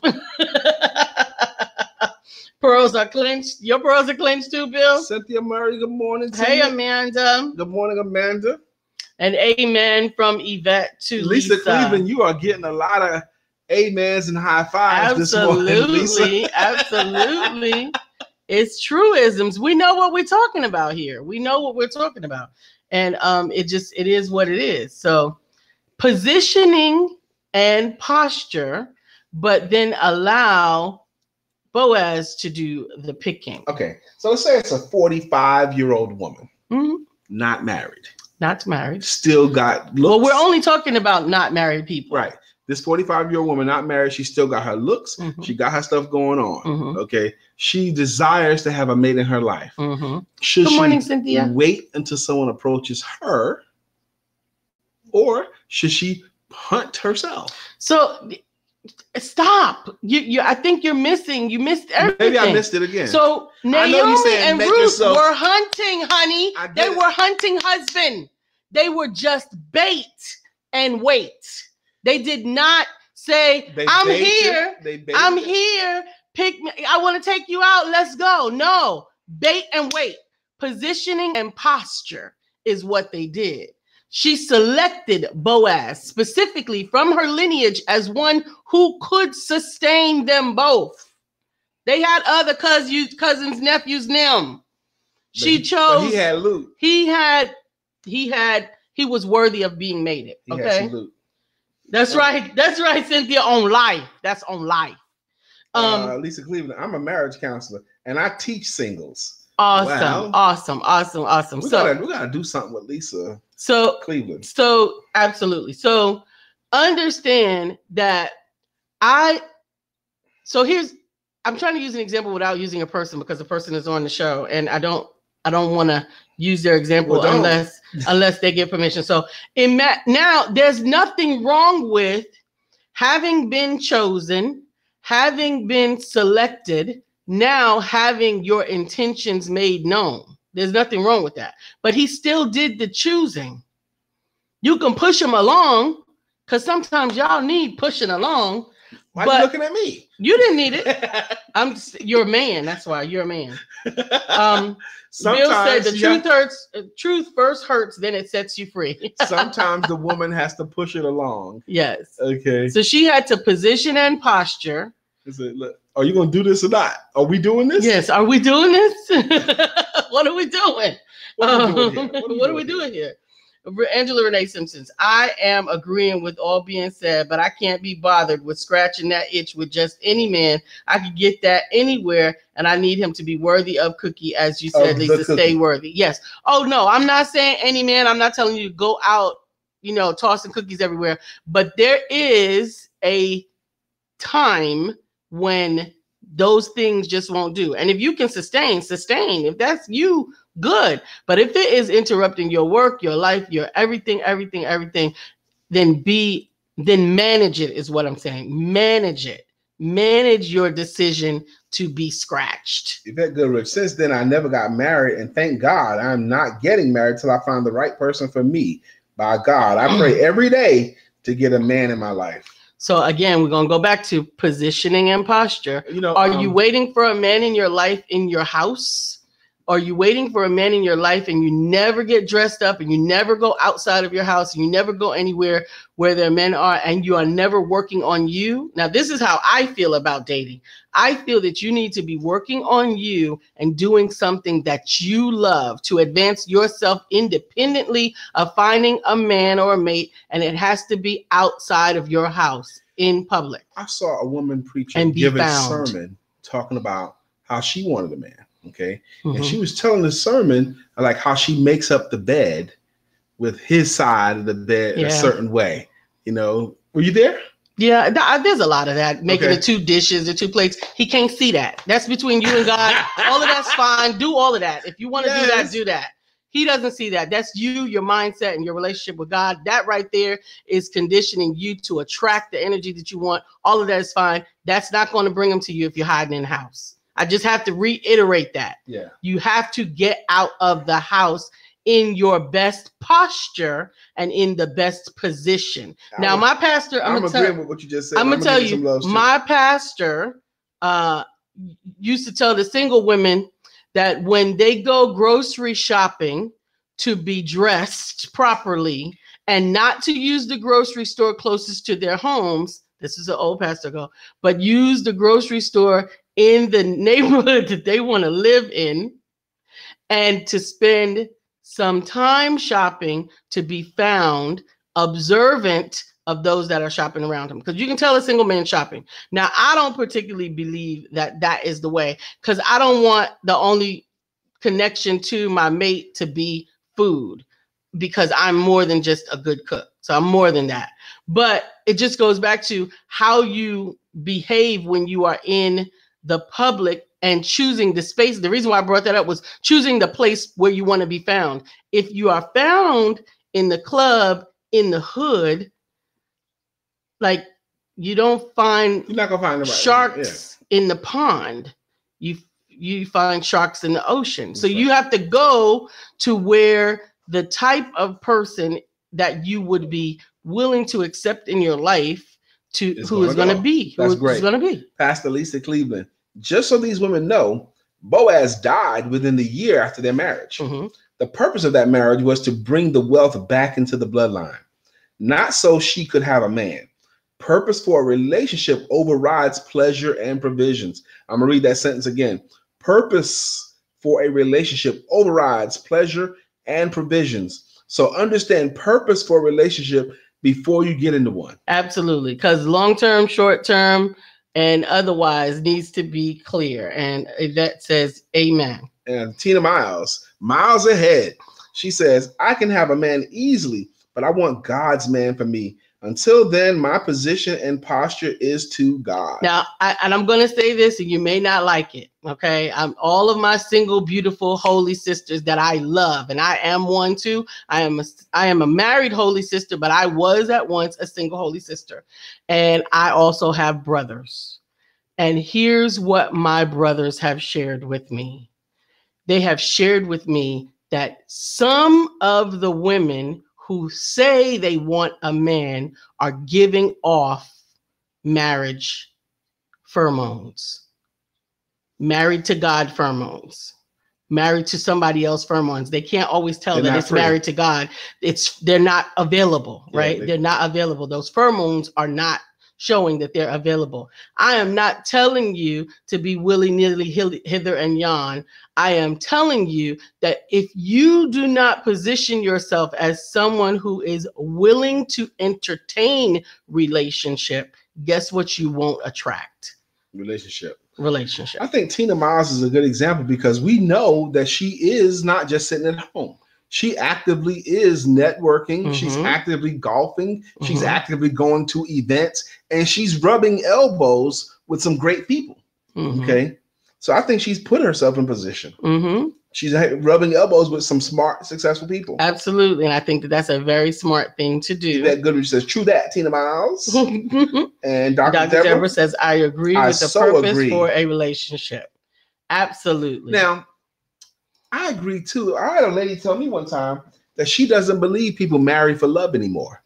Pearls are clenched. Your pearls are clenched too, Bill. Cynthia Murray, good morning to Hey, you. Amanda. Good morning, Amanda. And amen from Yvette to Lisa. Cleveland, you are getting a lot of amens and high fives this morning, Lisa. Absolutely. It's truisms. We know what we're talking about here. We know what we're talking about. And it is what it is. So positioning and posture, but then allow Boaz to do the picking. Okay. So let's say it's a 45-year-old woman, not married. Not married. Still got looks. Well, we're only talking about not married people. Right. This 45-year-old woman, not married, she still got her looks. She got her stuff going on. Okay. She desires to have a mate in her life. Should Good morning, she Cynthia. wait until someone approaches her, or should she hunt herself? So stop. I think you missed everything. Maybe I missed it again. So Naomi and Ruth were hunting, honey. They were hunting husband. They were just bait and wait. They did not say, I'm here. I'm here. Pick me. I want to take you out. Let's go. No, bait and wait. Positioning and posture is what they did. She selected Boaz specifically from her lineage as one who could sustain them both. They had other cousins, nephews, them. She chose. But he had loot. He was worthy of being mated. He Okay. had some loot. That's right. That's right, Cynthia. On life. That's on life. Lisa Cleveland, I'm a marriage counselor and I teach singles. Awesome. We gotta do something with Lisa. So Cleveland. So absolutely. So understand that I'm trying to use an example without using a person because the person is on the show and I don't want to use their example unless they give permission. So now there's nothing wrong with having been chosen, having been selected, now having your intentions made known. There's nothing wrong with that. But he still did the choosing. You can push him along because sometimes y'all need pushing along. Why are you looking at me? You didn't need it. You're a man. That's why you're a man. Bill said the truth hurts. Truth first hurts, then it sets you free. Sometimes the woman has to push it along. Yes. Okay. So she had to position and posture. Look, are you going to do this or not? Are we doing this? Yes. Are we doing this? What are we doing? What are we doing here? Angela Renee Simpsons. I am agreeing with all being said, but I can't be bothered with scratching that itch with just any man. I could get that anywhere, and I need him to be worthy of Cookie, as you said, Lisa. Stay worthy. Yes. Oh no, I'm not saying any man. I'm not telling you to go out, tossing cookies everywhere. But there is a time when those things just won't do. And if you can sustain. If that's you, good. But if it is interrupting your work, your life, your everything, then manage it is what I'm saying. Manage it. Manage your decision to be scratched. Yvette Goodrich, since then I never got married, and thank God I'm not getting married till I find the right person for me. By God, I pray every day to get a man in my life. So again, we're going to go back to positioning and posture. Are you waiting for a man in your life in your house? Are you waiting for a man in your life and you never get dressed up and you never go outside of your house and you never go anywhere where their men are and you are never working on you? Now, this is how I feel about dating. I feel that you need to be working on you and doing something that you love to advance yourself independently of finding a man or a mate, and it has to be outside of your house in public. I saw a woman preacher give a sermon talking about how she wanted a man. Okay. And she was telling the sermon like how she makes up the bed with his side of the bed a certain way. Were you there? Yeah, there's a lot of that. Making the two dishes, the two plates. He can't see that. That's between you and God. All of that's fine. Do all of that. If you want to do that, do that. He doesn't see that. That's you, your mindset, and your relationship with God. That right there is conditioning you to attract the energy that you want. All of that is fine. That's not going to bring him to you if you're hiding in the house. I just have to reiterate that. Yeah. You have to get out of the house in your best posture and in the best position. My pastor, I'm agreeing with what you just said. I'm going to tell you, my pastor used to tell the single women that when they go grocery shopping to be dressed properly and not to use the grocery store closest to their homes. This is an old pastor go, but use the grocery store in the neighborhood that they want to live in, and to spend some time shopping to be found observant of those that are shopping around him. Because you can tell a single man shopping. Now, I don't particularly believe that that is the way, because I don't want the only connection to my mate to be food, because I'm more than just a good cook. So I'm more than that. But it just goes back to how you behave when you are in the public and choosing the space. The reason why I brought that up was choosing the place where you want to be found. If you are found in the club, in the hood, like, you don't find, you're not gonna find sharks in the pond. You find sharks in the ocean. So you have to go to where the type of person that you would be willing to accept in your life who is going to be. That's great. Who's going to be. Pastor Lisa Cleveland. Just so these women know, Boaz died within the year after their marriage. Mm-hmm. The purpose of that marriage was to bring the wealth back into the bloodline, not so she could have a man. Purpose for a relationship overrides pleasure and provisions. I'm going to read that sentence again. Purpose for a relationship overrides pleasure and provisions. So understand purpose for a relationship before you get into one. Absolutely. Because long-term, short-term, and otherwise needs to be clear. And that says amen. And Tina miles ahead. She says, I can have a man easily, but I want God's man for me. Until then, my position and posture is to God. Now, I'm going to say this, and you may not like it, okay? I'm all of my single, beautiful, holy sisters that I love, and I am one too. I am a married holy sister, but I was at once a single holy sister. And I also have brothers. And here's what my brothers have shared with me. They have shared with me that some of the women who say they want a man are giving off marriage pheromones, married to God pheromones, married to somebody else pheromones. They can't always tell that it's married to God. They're not available, right? They're not available. Those pheromones are not showing that they're available. I am not telling you to be willy-nilly hither and yon. I am telling you that if you do not position yourself as someone who is willing to entertain relationship, guess what you won't attract? Relationship. I think Tina Miles is a good example because we know that she is not just sitting at home. She actively is networking. Mm-hmm. She's actively golfing. Mm-hmm. She's actively going to events, and she's rubbing elbows with some great people. Mm-hmm. Okay. So I think she's put herself in position. Mm-hmm. She's rubbing elbows with some smart, successful people. Absolutely. And I think that that's a very smart thing to do. That Goodrich says, true that, Tina Miles. And Dr. Deborah says, I agree with the purpose for a relationship. Absolutely. Now, I agree too. I had a lady tell me one time that she doesn't believe people marry for love anymore.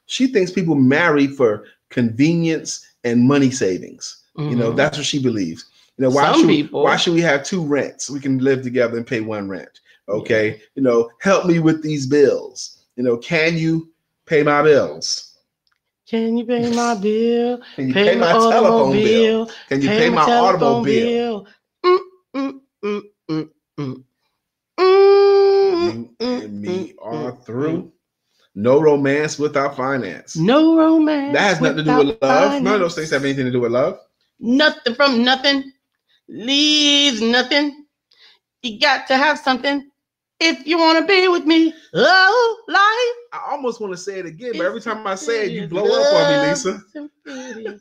She thinks people marry for convenience and money savings. Mm-hmm. You know, that's what she believes. You know, why should we have two rents? We can live together and pay one rent. Okay. Yeah. You know, help me with these bills. You know, can you pay my bills? Can you pay my bill? Can you pay my telephone bill? Can you pay my automobile? You and me are through. No romance without finance. No romance. That has nothing to do with love. Finance. None of those things have anything to do with love. Nothing from nothing leaves nothing. You got to have something if you want to be with me. Oh, life. I almost want to say it again, but every time I say it, you blow up on me, Lisa.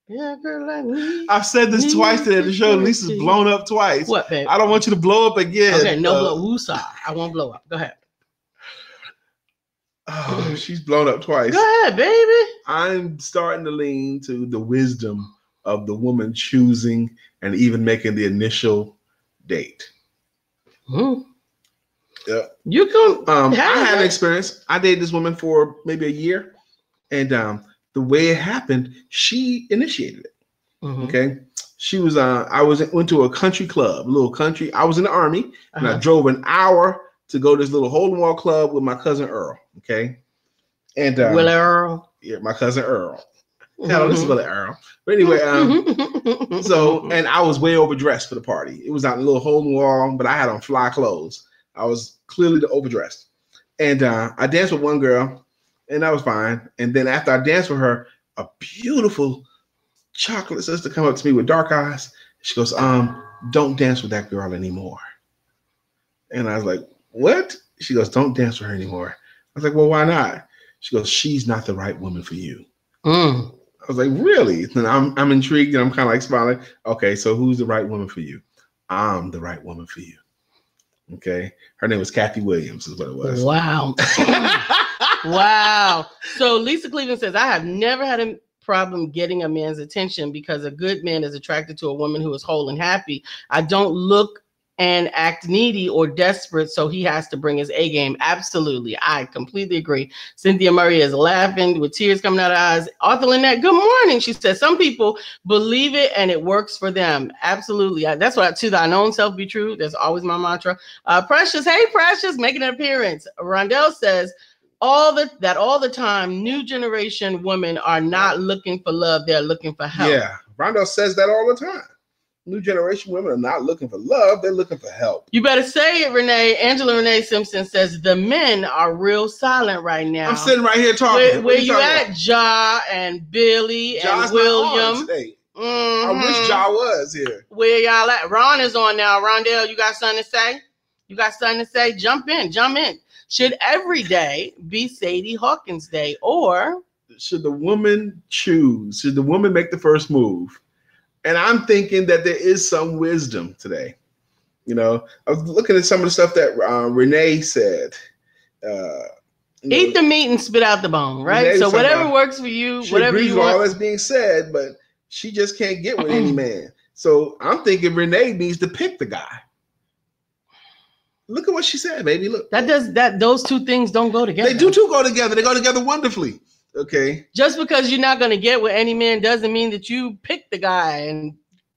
Yeah, girl, like me. I've said this twice today at the show. Lisa's blown up twice. What, babe? I don't want you to blow up again. Okay, no blow. Woosah. I won't blow up. Go ahead. Oh, she's blown up twice. Go ahead, baby. I'm starting to lean to the wisdom of the woman choosing and even making the initial date. Yeah. You can. I had an experience. I dated this woman for maybe a year, and the way it happened, she initiated it. Mm-hmm. Okay. She was went to a country club, a little country. I was in the Army, and I drove an hour to go to this little hole in the wall club with my cousin Earl. Okay, and Will Earl, yeah, my cousin Earl. Hell, this is Willie Earl. But anyway, and I was way overdressed for the party. It was out in a little hole in the wall, but I had on fly clothes. I was clearly overdressed, and I danced with one girl, and that was fine. And then after I danced with her, a beautiful chocolate sister come up to me with dark eyes. She goes, don't dance with that girl anymore. And I was like, what? She goes, don't dance with her anymore. I was like, well, why not? She goes, she's not the right woman for you. I was like, really? And I'm intrigued, and I'm kind of like smiling. Okay, so who's the right woman for you? I'm the right woman for you. Okay. Her name was Kathy Williams is what it was. Wow. Wow. So Lisa Cleveland says, I have never had a problem getting a man's attention because a good man is attracted to a woman who is whole and happy. I don't look and act needy or desperate, so he has to bring his A game. Absolutely. I completely agree. Cynthia Murray is laughing with tears coming out of her eyes. Arthur Lynette, good morning. She says, some people believe it and it works for them. Absolutely. That's what to thine own self be true. That's always my mantra. Precious, hey, Precious, making an appearance. Rondell says, all the time, new generation women are not looking for love. They're looking for help. Yeah. Rondell says that all the time. New generation women are not looking for love. They're looking for help. You better say it, Renee. Angela Renee Simpson says the men are real silent right now. I'm sitting right here talking. Where you at, Ja and Billy Ja's and William? Today. I wish Ja was here. Where y'all at? Ron is on now. Rondell, you got something to say? You got something to say? Jump in. Should every day be Sadie Hawkins Day, or should the woman choose? Should the woman make the first move? And I'm thinking that there is some wisdom today. You know, I was looking at some of the stuff that Renee said. Eat the meat and spit out the bone, right? Renee, so whatever works for you, she whatever agrees you with want. all that's being said, but she just can't get with any man. So I'm thinking Renee needs to pick the guy. Look at what she said, baby. Look. Those two things don't go together. They do too go together. They go together wonderfully. Okay. Just because you're not going to get with any man doesn't mean that you pick the guy. And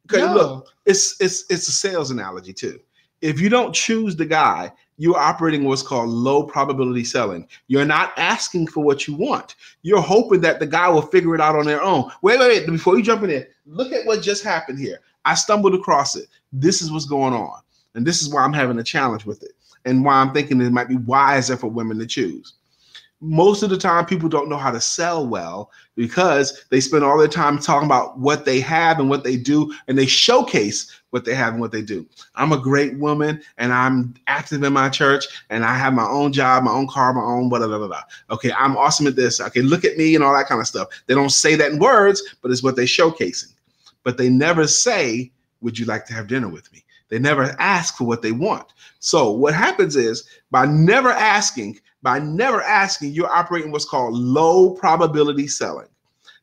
look, it's a sales analogy too. If you don't choose the guy, you're operating what's called low probability selling. You're not asking for what you want. You're hoping that the guy will figure it out on their own. Wait. Before you jump in there, look at what just happened here. I stumbled across it. This is what's going on. And this is why I'm having a challenge with it. And why I'm thinking it might be wiser for women to choose. Most of the time, people don't know how to sell well because they spend all their time talking about what they have and what they do, and they showcase what they have and what they do. I'm a great woman, and I'm active in my church, and I have my own job, my own car, my own blah, blah, blah, blah. Okay, I'm awesome at this. Okay, look at me and all that kind of stuff. They don't say that in words, but it's what they're showcasing. But they never say, would you like to have dinner with me? They never ask for what they want. So what happens is by never asking, you're operating what's called low probability selling.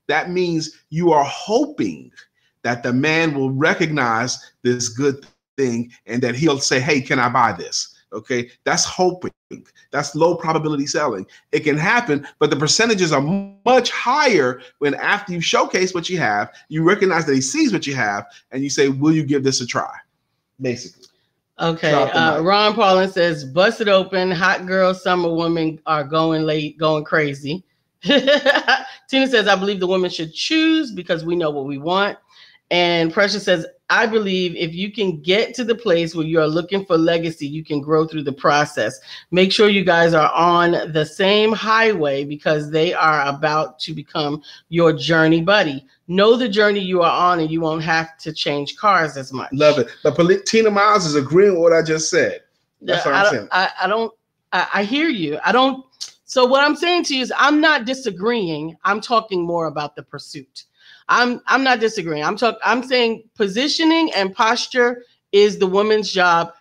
That means you are hoping that the man will recognize this good thing and that he'll say, hey, can I buy this? Okay, that's hoping. That's low probability selling. It can happen, but the percentages are much higher when after you showcase what you have, you recognize that he sees what you have, and you say, will you give this a try? Basically. Okay. Ron Paulin says, bust it open. Hot girl summer women are going late, going crazy. Tina says, I believe the woman should choose because we know what we want. And Precious says, I believe if you can get to the place where you're looking for legacy, you can grow through the process. Make sure you guys are on the same highway because they are about to become your journey buddy. Know the journey you are on and you won't have to change cars as much. Love it. But Tina Miles is agreeing with what I just said. That's what I'm saying. I hear you. So what I'm saying to you is I'm not disagreeing. I'm talking more about the pursuit. I'm not disagreeing. I'm saying positioning and posture is the woman's job.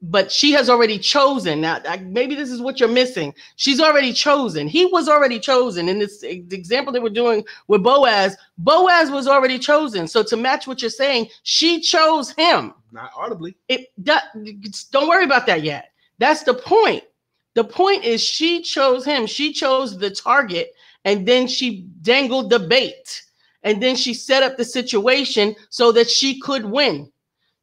But she has already chosen. Now, maybe this is what you're missing. She's already chosen. He was already chosen. In this example that we're doing with Boaz was already chosen. So to match what you're saying, she chose him. Not audibly. Don't worry about that yet. That's the point. The point is she chose him. She chose the target, and then she dangled the bait. and then she set up the situation so that she could win.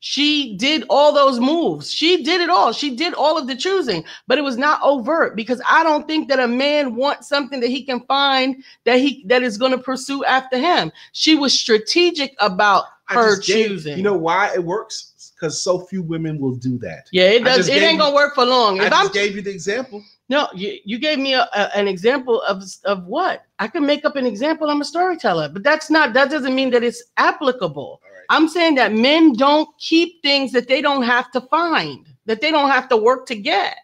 She did all those moves. She did it all. She did all of the choosing, but it was not overt, because I don't think that a man wants something that he can find that is going to pursue after him. She was strategic about her choosing. You know why it works? Because so few women will do that. Yeah, it does. It ain't going to work for long. I just gave you the example. No, you gave me an example of what? I can make up an example. I'm a storyteller, but that doesn't mean that it's applicable. I'm saying that men don't keep things that they don't have to find, that they don't have to work to get.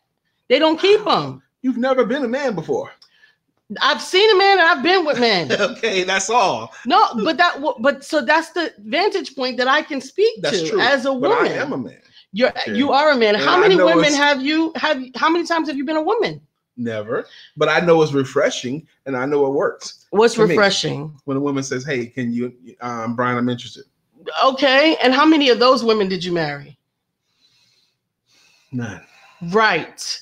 They don't keep them. You've never been a man before. I've seen a man and I've been with men. Okay, that's all. No, but so that's the vantage point that I can speak to true. As a woman. But I am a man. You are a man. And how many women how many times have you been a woman? Never. But I know it's refreshing and I know it works. What's refreshing? Me, when a woman says, "Hey, can you Brian, I'm interested." Okay, and how many of those women did you marry? None. Right.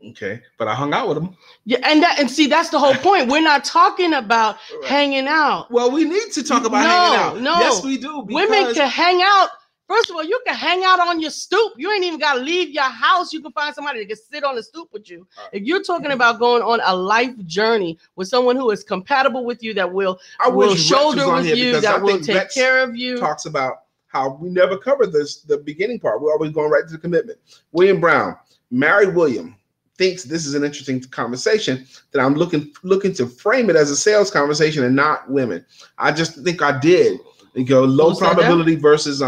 Okay, but I hung out with them. Yeah, and see, that's the whole point. We're not talking about hanging out. Well, we need to talk about hanging out. No, yes, we do. Women can hang out. First of all, you can hang out on your stoop. You ain't even got to leave your house. You can find somebody that can sit on the stoop with you. If you're talking about going on a life journey with someone who is compatible with you, that will shoulder with you, that will take care of you. Talks about how we never covered the beginning part. We're always going right to the commitment. William Brown, married William, thinks this is an interesting conversation, that I'm looking to frame it as a sales conversation and not women. I just think I did. You go low probability versus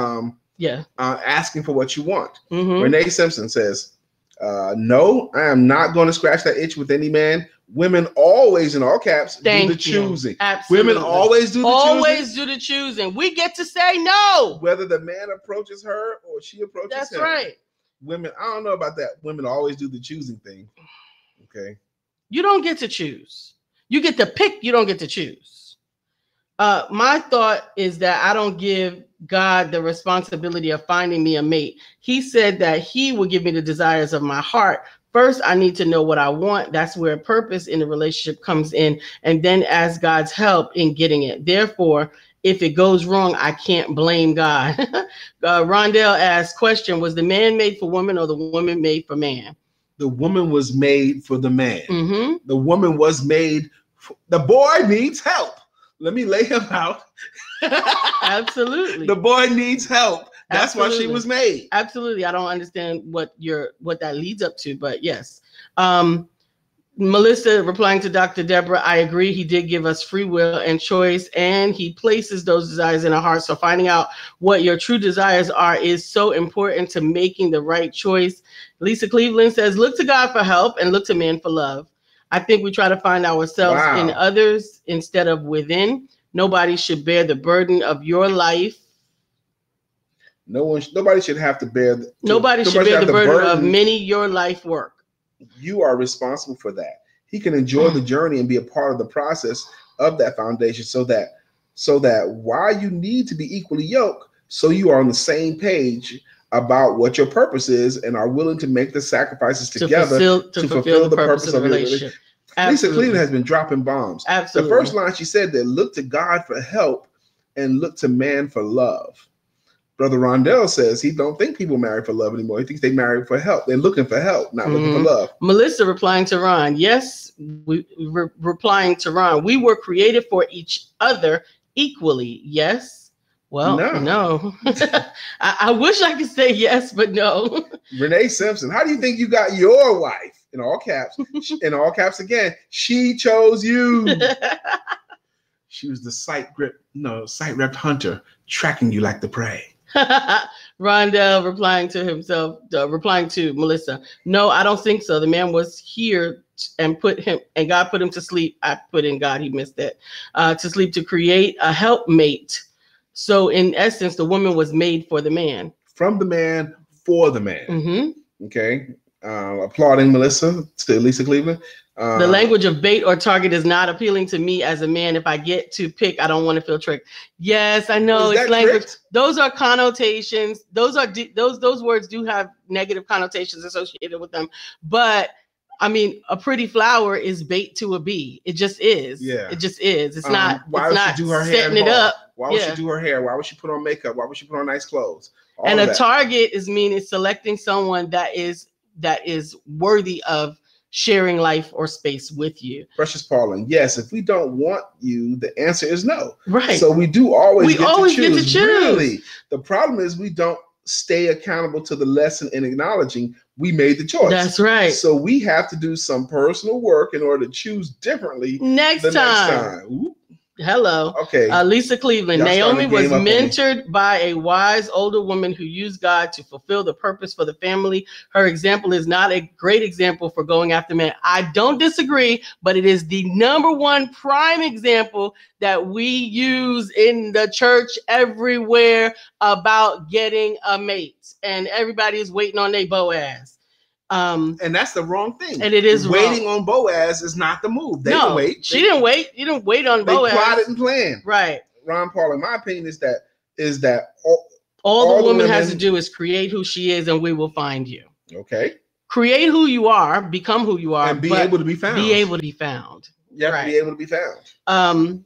asking for what you want. Mm-hmm. Renee Simpson says, no, I am not going to scratch that itch with any man. Women always, in all caps, do the choosing. Absolutely. Women always do the choosing. Always do the choosing. We get to say no. Whether the man approaches her or she approaches him. That's right. Women, I don't know about that. Women always do the choosing thing. Okay. You don't get to choose. You get to pick. You don't get to choose. My thought is that I don't give God the responsibility of finding me a mate. He said that he will give me the desires of my heart. First, I need to know what I want. That's where purpose in the relationship comes in. And then ask God's help in getting it. Therefore, if it goes wrong, I can't blame God. Rondell asked, question, was the man made for woman or the woman made for man? The woman was made for the man. Mm-hmm. The woman was made the boy needs help. Let me lay him out. Absolutely. The boy needs help. That's why she was made. Absolutely. I don't understand what that leads up to, but yes. Melissa replying to Dr. Deborah, I agree. He did give us free will and choice, and he places those desires in our hearts. So finding out what your true desires are is so important to making the right choice. Lisa Cleveland says, look to God for help and look to man for love. I think we try to find ourselves in others instead of within. Nobody should bear the burden of your life. Nobody should have to bear. Nobody should bear the burden of your life work. You are responsible for that. He can enjoy the journey and be a part of the process of that foundation, so that while you need to be equally yoked, so you are on the same page about what your purpose is and are willing to make the sacrifices together to fulfill the purpose of your relationship. Lisa Cleveland has been dropping bombs. Absolutely. The first line she said that look to God for help and look to man for love. Brother Rondell says he don't think people marry for love anymore. He thinks they marry for help. They're looking for help, not looking for love. Melissa replying to Ron, yes, replying to Ron, we were created for each other equally. Yes. Well, no. I wish I could say yes, but no. Renee Simpson, how do you think you got your wife? In all caps, again, she chose you. She was the sight-repped hunter tracking you like the prey. Rondell replying to Melissa. No, I don't think so. The man was here and God put him to sleep. I put in God, he missed that. To sleep to create a helpmate. So in essence, the woman was made for the man. From the man, for the man. Mm-hmm. Okay. Applauding Melissa to Lisa Cleveland. The language of bait or target is not appealing to me as a man. If I get to pick, I don't want to feel tricked. Yes, I know it's language. Tricked? Those are connotations. Those words do have negative connotations associated with them. But I mean, a pretty flower is bait to a bee. It just is. Yeah. It just is. It's not. Why it's would not she do her hair setting it up? Why would she do her hair? Why would she put on makeup? Why would she put on nice clothes? And a target is meaning selecting someone that is worthy of sharing life or space with you. Precious Paulin, yes, if we don't want you, the answer is no. Right. So we do always get to choose. Really. The problem is we don't stay accountable to the lesson in acknowledging we made the choice. That's right. So we have to do some personal work in order to choose differently next time. Ooh. Hello. Okay. Lisa Cleveland. Naomi was mentored by a wise older woman who used God to fulfill the purpose for the family. Her example is not a great example for going after men. I don't disagree, but it is the number one prime example that we use in the church everywhere about getting a mate. And everybody is waiting on their Boaz. And that's the wrong thing. And it is waiting on Boaz is not the move. They can wait. She didn't wait. You didn't wait on Boaz. They plotted and planned. Right. Ron Paul, in my opinion, is that all the woman has to do is create who she is, and we will find you. Okay. Create who you are, become who you are, and be able to be found. Be able to be found. You have to be able to be found.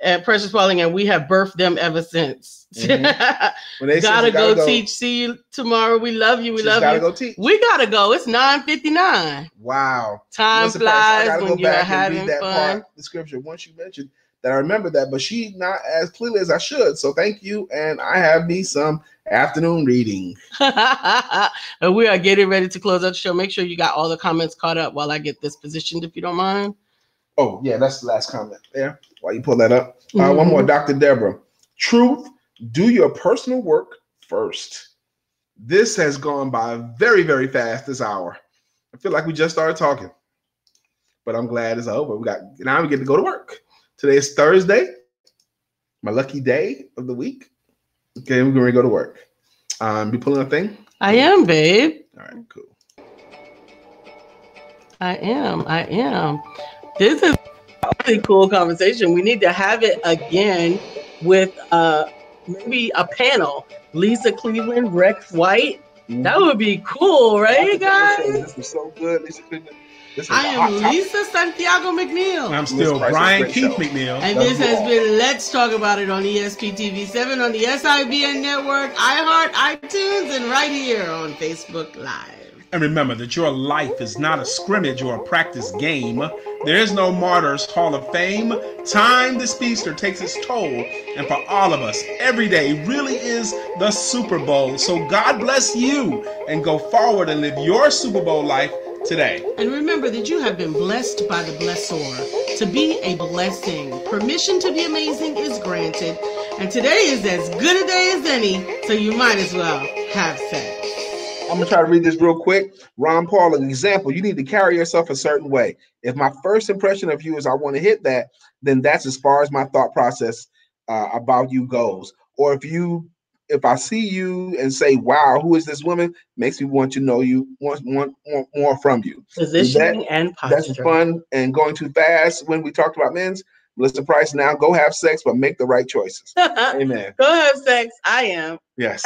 At Precious Pauling, and we have birthed them ever since. Mm-hmm. When they gotta go teach. See you tomorrow. We love you. We love you. Go teach. We gotta go. It's 9:59. Wow. Time flies when you're having fun. The scripture once you mentioned that, I remember that, but she not as clearly as I should. So thank you, and I have me some afternoon reading. And we are getting ready to close out the show. Make sure you got all the comments caught up while I get this positioned, if you don't mind. Oh yeah, that's the last comment there. While you pull that up, one more, Dr. Deborah. Truth. Do your personal work first. This has gone by very, very fast this hour. I feel like we just started talking, but I'm glad it's over. Now we get to go to work. Today is Thursday, my lucky day of the week. Okay, we're going to go to work. You pulling a thing? I am, babe. All right, cool. I am. This is a really cool conversation. We need to have it again with maybe a panel. Lisa Cleveland, Rex White. Mm-hmm. That would be cool, right, guys? This was so good, Lisa Cleveland. I am Lisa Santiago McNeill. I'm still Brian Keith McNeill. And this has been Let's Talk About It on ESPTV7 on the SIBN network, iHeart, iTunes, and right here on Facebook Live. And remember that your life is not a scrimmage or a practice game. There is no Martyrs Hall of Fame. Time, the speedster, takes its toll. And for all of us, every day really is the Super Bowl. So God bless you and go forward and live your Super Bowl life today. And remember that you have been blessed by the blessor. To be a blessing. Permission to be amazing is granted. And today is as good a day as any, so you might as well have sex. I'm going to try to read this real quick. Ron Paul, an example, you need to carry yourself a certain way. If my first impression of you is I want to hit that, then that's as far as my thought process about you goes. Or if I see you and say, wow, who is this woman? Makes me want to know you, want more from you. Positioning and posture. That's fun and going too fast. When we talked about men's, Melissa Price, now go have sex, but make the right choices. Amen. Go have sex. I am. Yes.